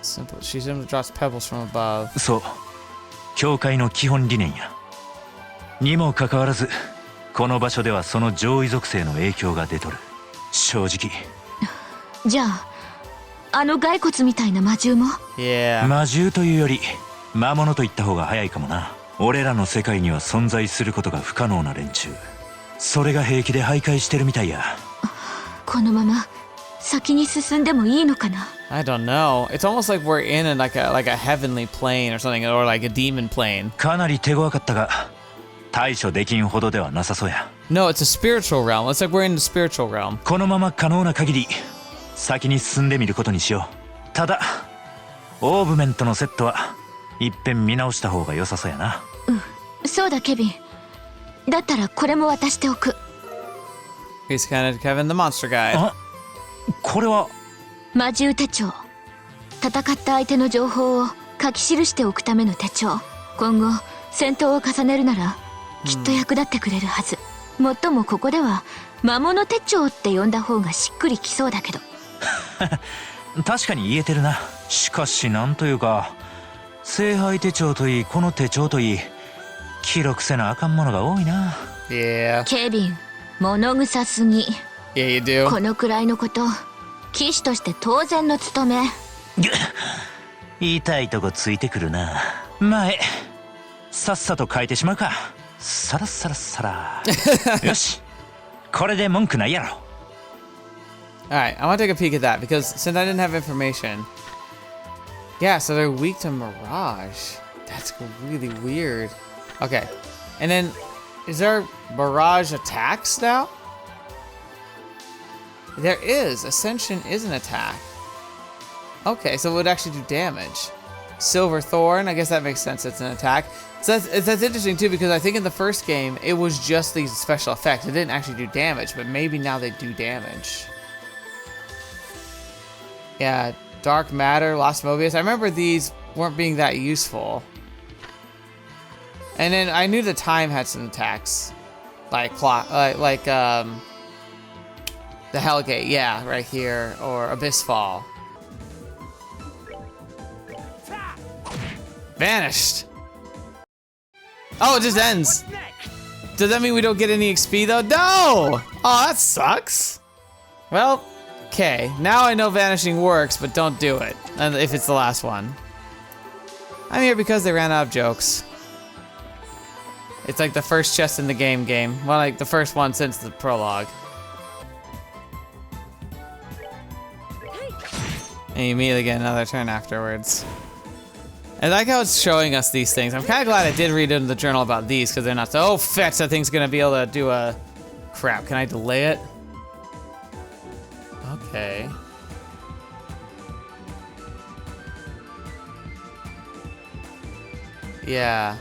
Simple. She simply drops pebbles from above. そう、教会の基本理念や。にもかかわらずこの場所ではその上位属性の影響が出とる。正直じゃああの骸骨みたいな魔獣も。 Yeah. 魔獣というより魔物と言った方が早いかもな。俺らの世界には存在することが不可能な連中、それが平気で徘徊してるみたいや。このまま先に進んでもいいのかな。 I don't know. It's almost like we're in like a heavenly plane or something, or like a demon plane. かなり手強かったが対処できんほどではなさそうや。 No, it's a spiritual realm. It's like we're in the spiritual realm. このまま可能な限り先に進んでみることにしよう。ただオーブメントのセットは一遍見直した方が良さそうやな。そうだケビン。だったらこれも渡しておく。 He's kind of Kevin the Monster Guy. あ、これは魔獣手帳。戦った相手の情報を書き記しておくための手帳。今後戦闘を重ねるならきっと役立ってくれるはず。もっともここでは魔物手帳って呼んだ方がしっくりきそうだけど。確かに言えてるな。しかしなんというか聖杯手帳といいこの手帳といい記録せなあかんものが多いな。 Yeah. ケビン、物臭すぎ。 Yeah, you do. このくらいのこと騎士として当然の務め。痛いとこついてくるな。前さっさと変えてしまうか。さらさらさらよし、これで文句ないやろ。 Alright, I want to take a peek at that because since I didn't have information. Yeah, so they're weak to Mirage. That's really weird. Okay. And then, is there Mirage attacks now? There is. Ascension is an attack. Okay, so it would actually do damage. Silver Thorn, I guess that makes sense. It's an attack. So that's interesting too because I think in the first game, it was just these special effects. It didn't actually do damage, but maybe now they do damage. Yeah, Dark Matter, Lost Mobius. I remember these weren't being that useful. And then I knew the time had some attacks, like the Hellgate, yeah, right here, or Abyss Fall. Vanished. Oh, it just ends. Does that mean we don't get any XP though? No! Oh, that sucks. Well, okay. Now I know vanishing works, but don't do it. And if it's the last one. I'm here because they ran out of jokes. It's like the first chest in the game. Well, like the first one since the prologue. And you immediately get another turn afterwards. I like how it's showing us these things. I'm kind of glad I did read in the journal about these because they're not so, oh, fetch, that thing's going to be able to do a... Crap, can I delay it? Okay. Yeah.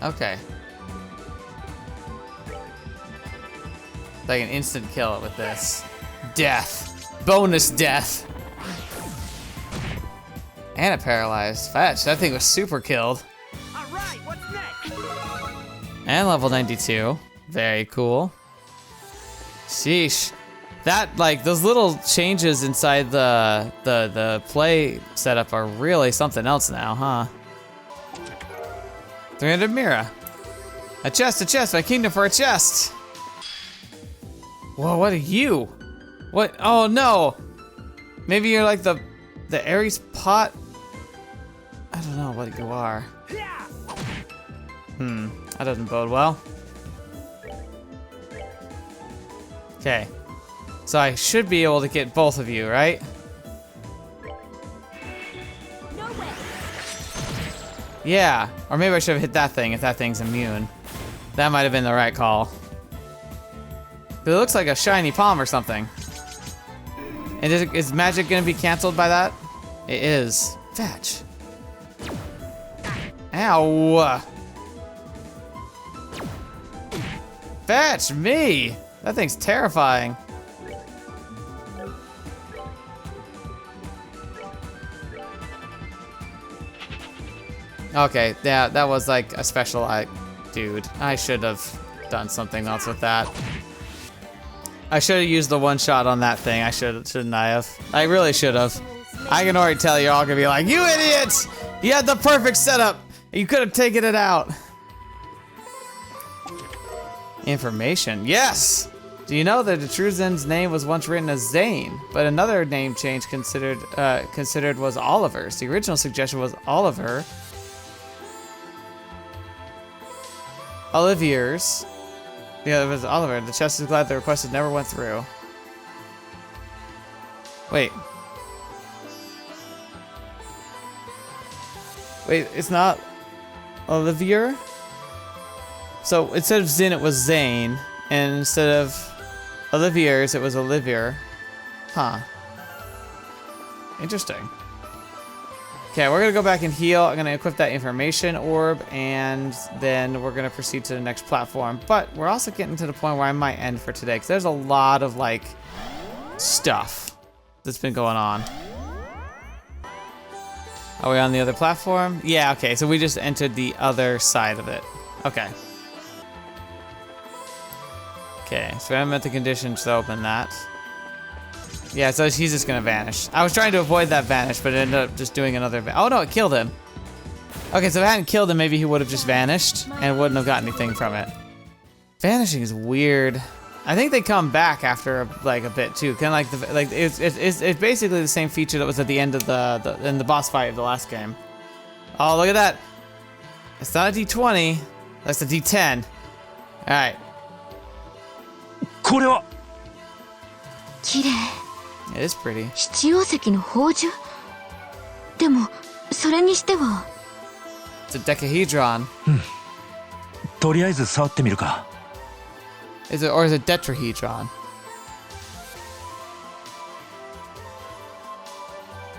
Okay. Like an instant kill it with this. Death. Bonus death. And it paralyzed. Fetch, that thing was super killed. Alright, what's next? And level 92. Very cool. Sheesh. That, like, those little changes inside the play setup are really something else now, huh? 300 Mira. A chest, my kingdom for a chest. Whoa, what are you? What? Oh no. Maybe you're like the Ares pot? I don't know what you are. That doesn't bode well. Okay. So I should be able to get both of you, right? No way. Yeah, or maybe I should have hit that thing if that thing's immune. That might have been the right call. But it looks like a shiny palm or something. And is magic gonna be canceled by that? It is. Fetch. Ow. Fetch me. That thing's terrifying. Okay, yeah, that was like a special dude. I should have done something else with that. I should have used the one shot on that thing. Shouldn't I have? I really should have. I can already tell you're all gonna be like, you idiots! You had the perfect setup. You could have taken it out. Information, yes! Do you know that the true Zen's name was once written as Zane, but another name change considered was Oliver's. The original suggestion was Olivier's. Yeah, it was Oliver. The chest is glad the request never went through. Wait. Wait, it's not Olivier? So instead of Zin, it was Zane, and instead of Olivier's, it was Olivier. Huh. Interesting. Okay, we're gonna go back and heal. I'm gonna equip that information orb, and then we're gonna proceed to the next platform. But we're also getting to the point where I might end for today, because there's a lot of, like, stuff that's been going on. Are we on the other platform? Yeah, okay, so we just entered the other side of it. Okay. Okay, so I met the conditions to open that. Yeah, so he's just gonna vanish. I was trying to avoid that vanish, but it ended up just doing another oh no, it killed him. Okay, so if I hadn't killed him, maybe he would have just vanished and wouldn't have got anything from it. Vanishing is weird. I think they come back after like a bit too. Kind of like it's basically the same feature that was at the end of the boss fight of the last game. Oh, look at that! It's not a D20. That's a D10. All right. これは 綺麗。 It is pretty. 七曜石の宝珠。でもそれにしては。 It's a decahedron. とりあえず触ってみるか。 Is it, or is it tetrahedron?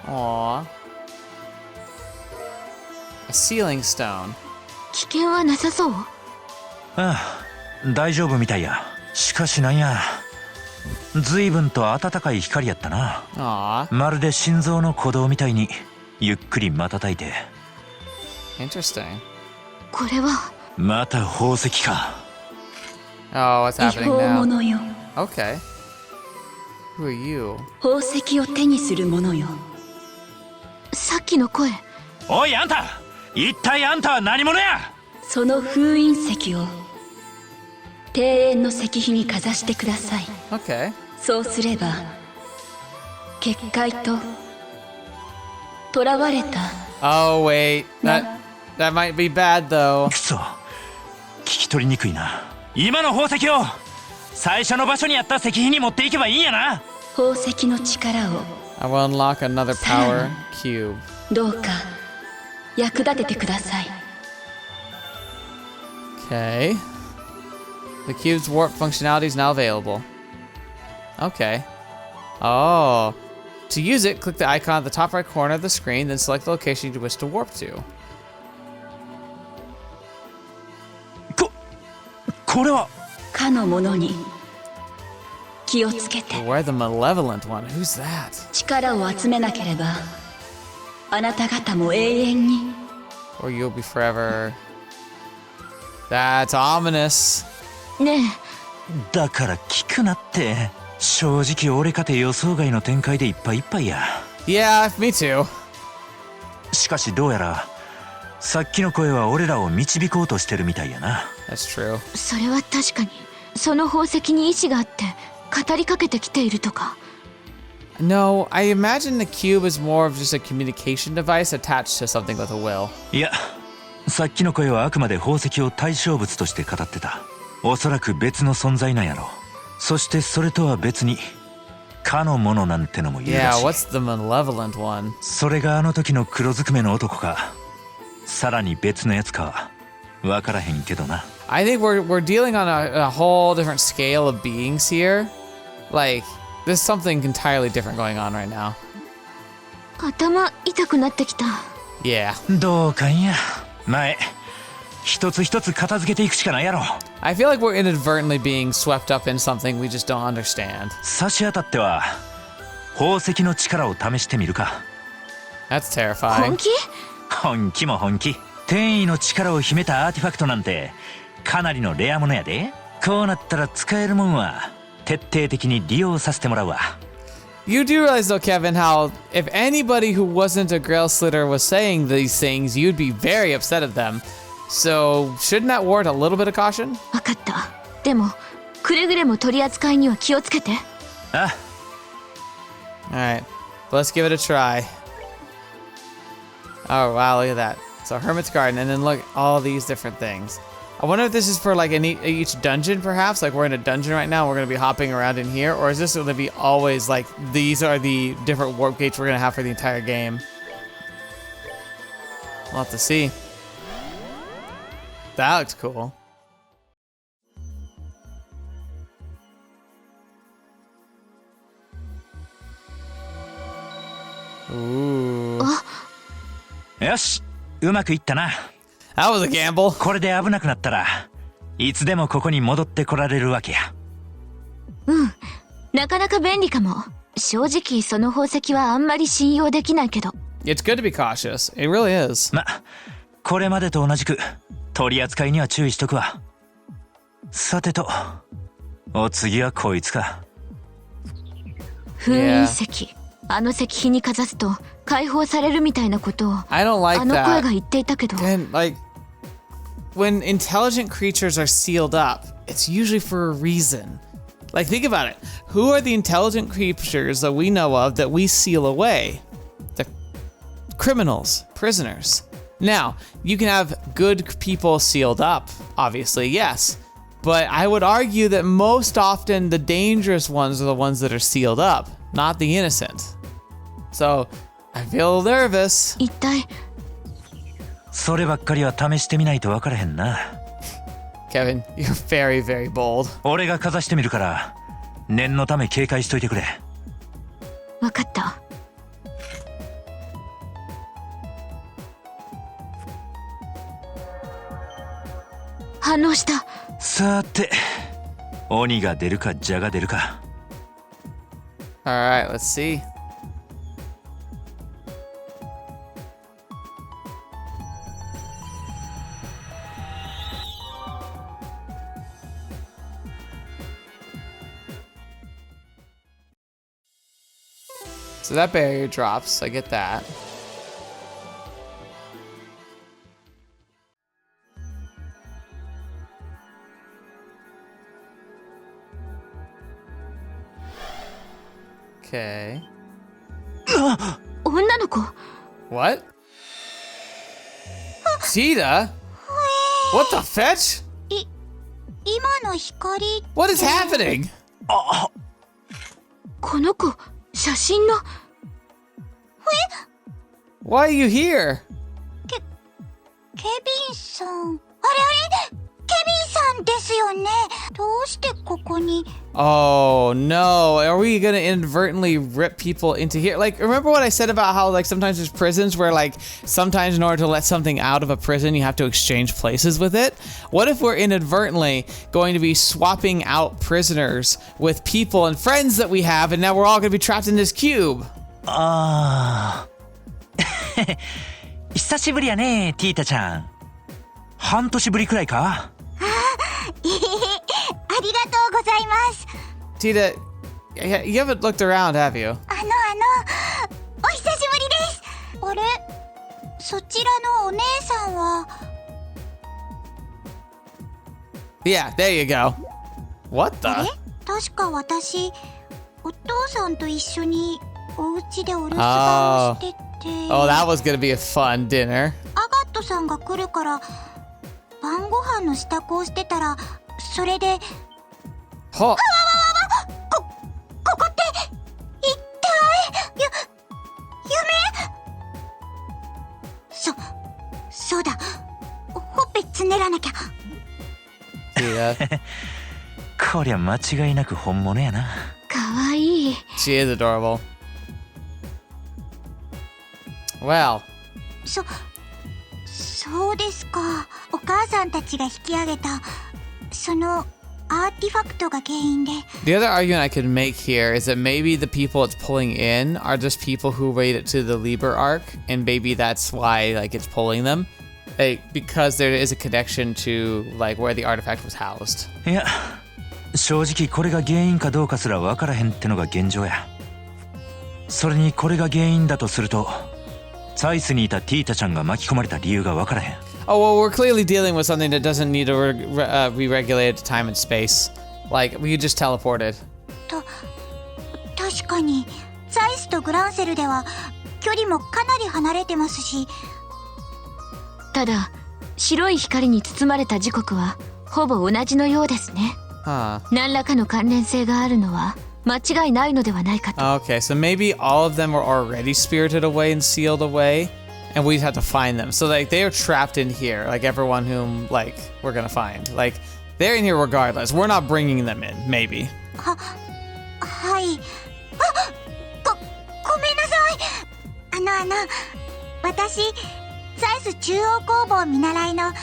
Aww. A sealing stone. 危険はなさそう。ああ、大丈夫みたいや。しかしなんや、随分と暖かい光やったな。Aww. まるで心臓の鼓動みたいにゆっくり瞬いて。Interesting. これは。また宝石か。Oh, what's 違 happening 法 now? 者よ。 Okay. Who are you? 宝石を手にする者よ。さっきの声。おいあんた、一体あんたは何者や。その封印石を庭園の石碑にかざしてください。 Okay. そうすれば結界と囚われた。 Oh, wait. That might be bad, though. くそ、聞き取りにくいな。今の宝石を最初の場所にあった石碑に持っていけばいいんやな。宝石の力を I will unlock another power cube. どうか役立ててください。 Okay. The cube's warp functionality is now available. Okay. Oh. To use it, click the icon at the top right corner of the screen, then select the location you wish to warp to. これはかの者に気をつけて。 We're the malevolent one. Who's that? 力を集めなければあなた方も永遠に。 Or you'll be forever. That's ominous. ねだから聞くなって。正直俺かて予想外の展開でいっぱいいっぱいや。 Yeah, me too. しかしどうやらさっきの声は俺らを導こうとしてるみたいやな。 That's true. え、それは確かに。その宝石に意志があって語りかけてきているとか。 No, I imagine the cube is more of just a communication device attached to something with a will. いや、さっきの声はあくまで宝石を対象物として語ってた。おそらく別の存在なんやろ。そしてそれとは別にかのものなんてのもいるら Yeah, しい。 what's the malevolent one? それがあの時の黒ずくめの男か。さらに別のやつかわからへんけどな。 I think we're dealing on a whole different scale of beings here. Like, there's something entirely different going on right now. 頭痛くなってきた。 Yeah. どうかんや。前一つ一つ片付けていくしかないやろ。 I feel like we're inadvertently being swept up in something we just don't understand. 差し当たっては宝石の力を試してみるか。 That's terrifying. 本気？本気も本気。転移の力を秘めたアーティファクトなんてかなりのレアものやで。こうなったら使えるもんは徹底的に利用させてもらうわ。 You do realize though, Kevin, how if anybody who wasn't a Gralsritter was saying these things, you'd be very upset at them. So shouldn't that warrant a little bit of caution? わかった。でもくれぐれも取り扱いには気をつけて。あ、 Alright, let's give it a try. Oh wow, look at that. So Hermit's Garden, and then look at all these different things. I wonder if this is for like each dungeon perhaps? Like we're in a dungeon right now, we're going to be hopping around in here, or is this going to be always like these are the different warp gates we're going to have for the entire game? We'll have to see. That looks cool. Ooh. よし、うまくいったな。 That was a gamble. これで危なくなったらいつでもここに戻ってこられるわけや。なかなか便利かも。正直その宝石はあんまり信用できないけど。 It's good to be cautious. It really is. ま、これまでと同じく取り扱いには注意しとくわ。さてと、お次はこいつか。封印石。あの石碑にかざすと解放されるみたいなことを I don't like あの声が that. 言っていたけど。 And like, when intelligent creatures are sealed up, it's usually for a reason. Like, think about it. Who are the intelligent creatures that we know of that we seal away? The criminals, prisoners. Now, you can have good people sealed up, obviously, yes. But I would argue that most often the dangerous ones are the ones that are sealed up, not the innocent. So, I feel nervous. 一体そればっかりは試してみないと分からへんな。 Kevin, you're very, very bold. 俺がかざしてみるから念のため警戒しといてくれ。わかった。反応した。さて、鬼が出るか蛇が出るか。 Alright, let's see. So that barrier drops, I get that. Okay. 女の子。 What? Cheetah? What the fetch? 今の光 What is happening? この子写真の。 Why are you here? ケビンさん。あれケビンさんですよね。どうしてここに。 Oh no, are we gonna inadvertently rip people into here? Like, remember what I said about how like sometimes there's prisons where like sometimes in order to let something out of a prison you have to exchange places with it? What if we're inadvertently going to be swapping out prisoners with people and friends that we have, and now we're all gonna be trapped in this cube? ああ久しぶりやね、ティータちゃん。半年ぶりくらいか。ありがとうございます。 Tita, you haven't looked around, have you? お久しぶりです。あれ、そちらのお姉さんは。 Yeah, there you go. What あれ the? 確か私、お父さんと一緒にお家でお留守番をしてて。 Oh, that was gonna be a fun dinner. アガットさんが来るから晩ご飯の支度をしてたら、それで。 Oh. ここって一体夢。そうだ、ねらなきゃ。 Tita. こりゃ間違いなく本物やな。かわいい。 She is adorable. Well. そうですか。お母さんたちが引き上げたそのアーティファクトが原因で。 The other argument I could make here is that maybe the people it's pulling in are just people who made it to the Liberl arc, and maybe that's why like it's pulling them, like because there is a connection to like where the artifact was housed. いや、正直これが原因かどうかすら分からへんってのが現状や。それにこれが原因だとすると、サイスにいたティータちゃんが巻き込まれた理由が分からへん。Oh well, we're clearly dealing with something that doesn't need to be regulated to time and space. Like we just teleported. 確かにザイスとグランセルでは距離もかなり離れてますし。ただ白い光に包まれた時刻はほぼ同じのようですね。 Huh. 何らかの関連性があるのは間違いないのではないかと。 Okay, so maybe all of them were already spirited away and sealed away, and we just have to find them. So like they are trapped in here, like everyone whom like we're gonna find. Like they're in here regardless. We're not bringing them in. Maybe. はい。ごめんなさい。私ザイス中央工房見習いのティー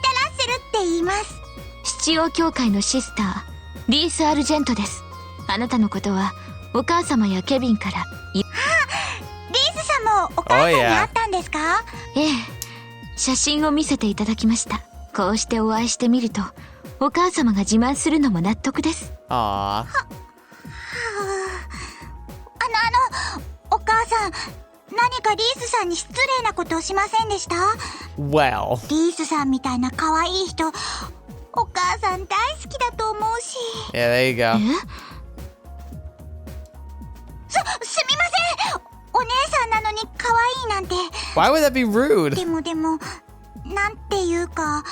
タ・ラッセルって言います。七王教会のシスターリース・アルジェントです。あなたのことはお母様やケビンからリースさんもお母さんに会ったんですか？ええ、写真を見せていただきました。こうしてお会いしてみるとお母様が自慢するのも納得です。 Aww. お母さん何かリースさんに失礼なことをしませんでした？ Well. リースさんみたいな可愛い人お母さん大好きだと思うし。 Yeah, there you go. すみません。お姉さんなのに可愛いなんて。 Why would that be rude? でもなんていうか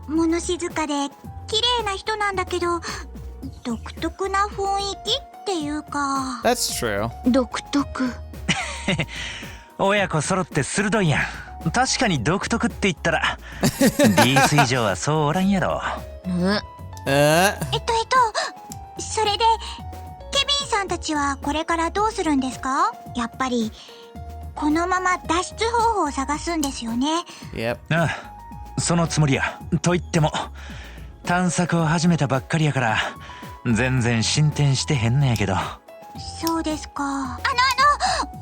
物静かで綺麗な人なんだけど独特な雰囲気っていうか。 That's true. 独特。親子揃って鋭いやん。確かに独特って言ったらリース以上はそうおらんやろ。それでケビンさんたちはこれからどうするんですか？やっぱりこのまま脱出方法を探すんですよね。 Yep. ああ、そのつもりや。と言っても探索を始めたばっかりやから全然進展してへんのやけど。そうですか。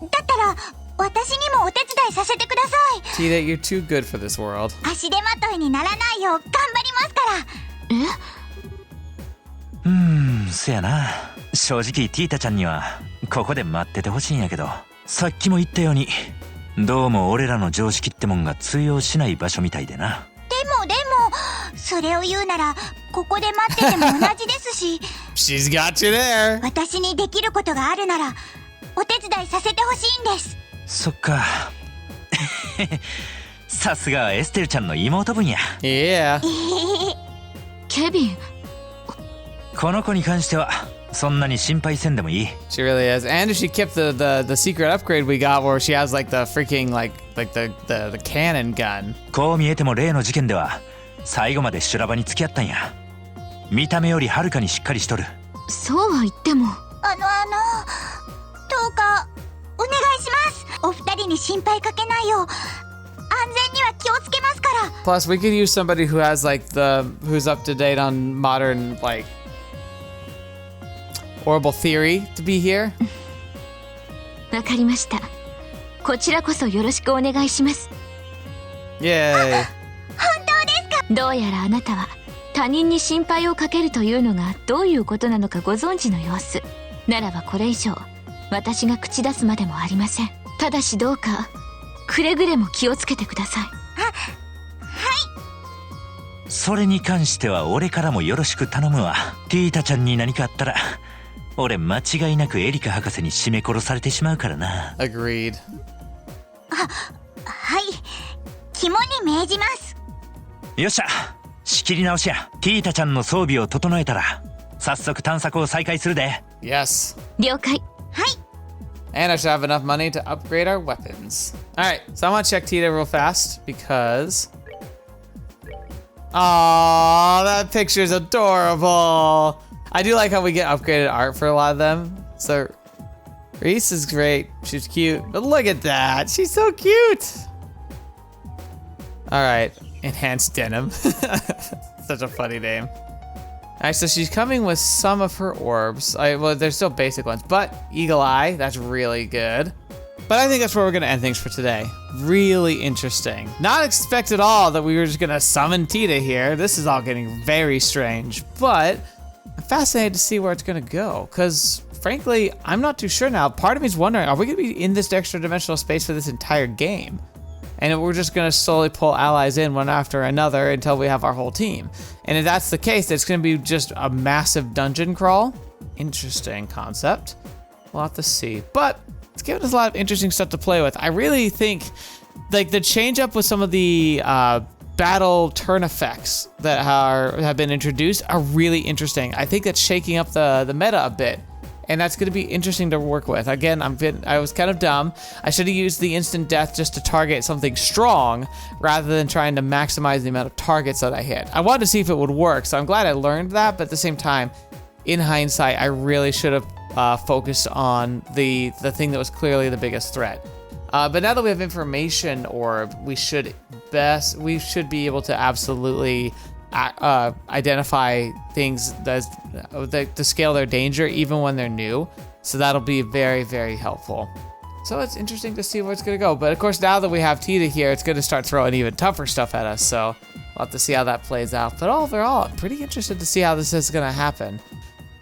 だったら私にもお手伝いさせてください。 Tita, you're too good for this world. 足手まといにならないよう頑張りますから。せやな。正直ティータちゃんにはここで待っててほしいんやけど、さっきも言ったようにどうも俺らの常識ってもんが通用しない場所みたいでな。でもそれを言うならここで待ってても同じですし。She's got you there. 私にできることがあるならお手伝いさせてほしいんです。そっか。さすがエステルちゃんの妹分や。Yeah. ケビン。この子に関してはそんなに心配せんでもいい。 She really is. And if she kept the secret upgrade we got where she has like the freaking like the cannon gun. こう見えても例の事件では最後まで修羅場に付き合ったんや。見た目よりはるかにしっかりしとる。そうは言っても。どうかお願いします。お二人に心配かけないよう安全には気をつけますから。 Plus, we could use somebody who has like who's up to date on modern like horrible theory to be here. わかりました。こちらこそよろしくお願いします。 Yay. どうやらあなたは他人に心配をかけるというのがどういうことなのかご存知の様子。ならばこれ以上私が口出すまでもありません。ただしどうかくれぐれも気をつけてください。それに関しては俺からもよろしく頼むわ。ティータちゃんに何かあったら俺間違いなくエリカ博士に絞め殺されてしまうからな。 Agreed. はい肝に銘じます。よっしゃ、仕切り直しや。ティータちゃんの装備を整えたら早速探索を再開するで。 Yes. 了解。And I should have enough money to upgrade our weapons. All right, so I want to check Tita real fast because Aww, that picture's adorable. I do like how we get upgraded art for a lot of them. So Reese is great. She's cute. But look at that. She's so cute. All right. Enhanced denim. Such a funny name. All right, so she's coming with some of her orbs. Well, they're still basic ones, but Eagle Eye, that's really good. But I think that's where we're gonna end things for today. Really interesting. Not expect at all that we were just gonna summon Tita here. This is all getting very strange, but I'm fascinated to see where it's gonna go, because frankly, I'm not too sure now. Part of me is wondering, are we gonna be in this extra dimensional space for this entire game? And we're just gonna slowly pull allies in one after another until we have our whole team. And if that's the case, it's gonna be just a massive dungeon crawl. Interesting concept. We'll have to see. But it's given us a lot of interesting stuff to play with. I really think like the change up with some of the battle turn effects that have been introduced are really interesting. I think that's shaking up the meta a bit. And that's going to be interesting to work with. Again, I was kind of dumb. I should have used the instant death just to target something strong rather than trying to maximize the amount of targets that I hit. I wanted to see if it would work, so I'm glad I learned that, but at the same time, in hindsight, I really should have focused on the thing that was clearly the biggest threat. But now that we have information orb, we should be able to absolutely identify things to scale their danger even when they're new. So that'll be very, very helpful. So it's interesting to see where it's gonna go. But of course, now that we have Tita here, it's gonna start throwing even tougher stuff at us. So we'll have to see how that plays out. But overall, I'm pretty interested to see how this is gonna happen.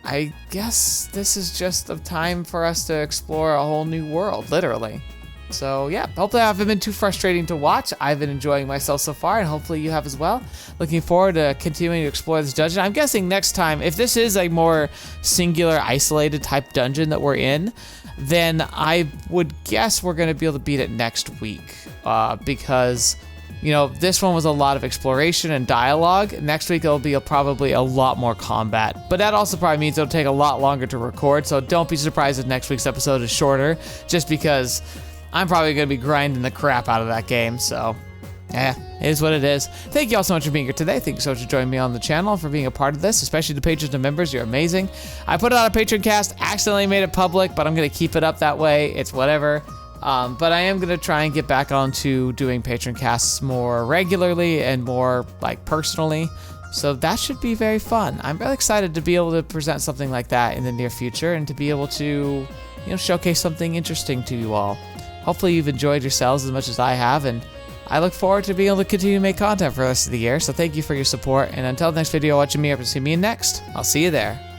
I guess this is just the time for us to explore a whole new world, literally. So yeah, hopefully I haven't been too frustrating to watch. I've been enjoying myself so far, and hopefully you have as well. Looking forward to continuing to explore this dungeon. I'm guessing next time, if this is a more singular, isolated type dungeon that we're in, then I would guess we're gonna be able to beat it next week. Because, you know, this one was a lot of exploration and dialogue. Next week it'll be probably a lot more combat. But that also probably means it'll take a lot longer to record, so don't be surprised if next week's episode is shorter, just because I'm probably going to be grinding the crap out of that game, so it is what it is. Thank you all so much for being here today. Thank you so much for joining me on the channel, for being a part of this, especially the patrons and members. You're amazing. I put it on a Patreon cast, accidentally made it public, but I'm going to keep it up that way. It's whatever. But I am going to try and get back onto doing Patreon casts more regularly and more like personally. So that should be very fun. I'm really excited to be able to present something like that in the near future and to be able to, you know, showcase something interesting to you all. Hopefully you've enjoyed yourselves as much as I have, and I look forward to being able to continue to make content for the rest of the year. So thank you for your support, and until the next video, watching me up to see me next, I'll see you there.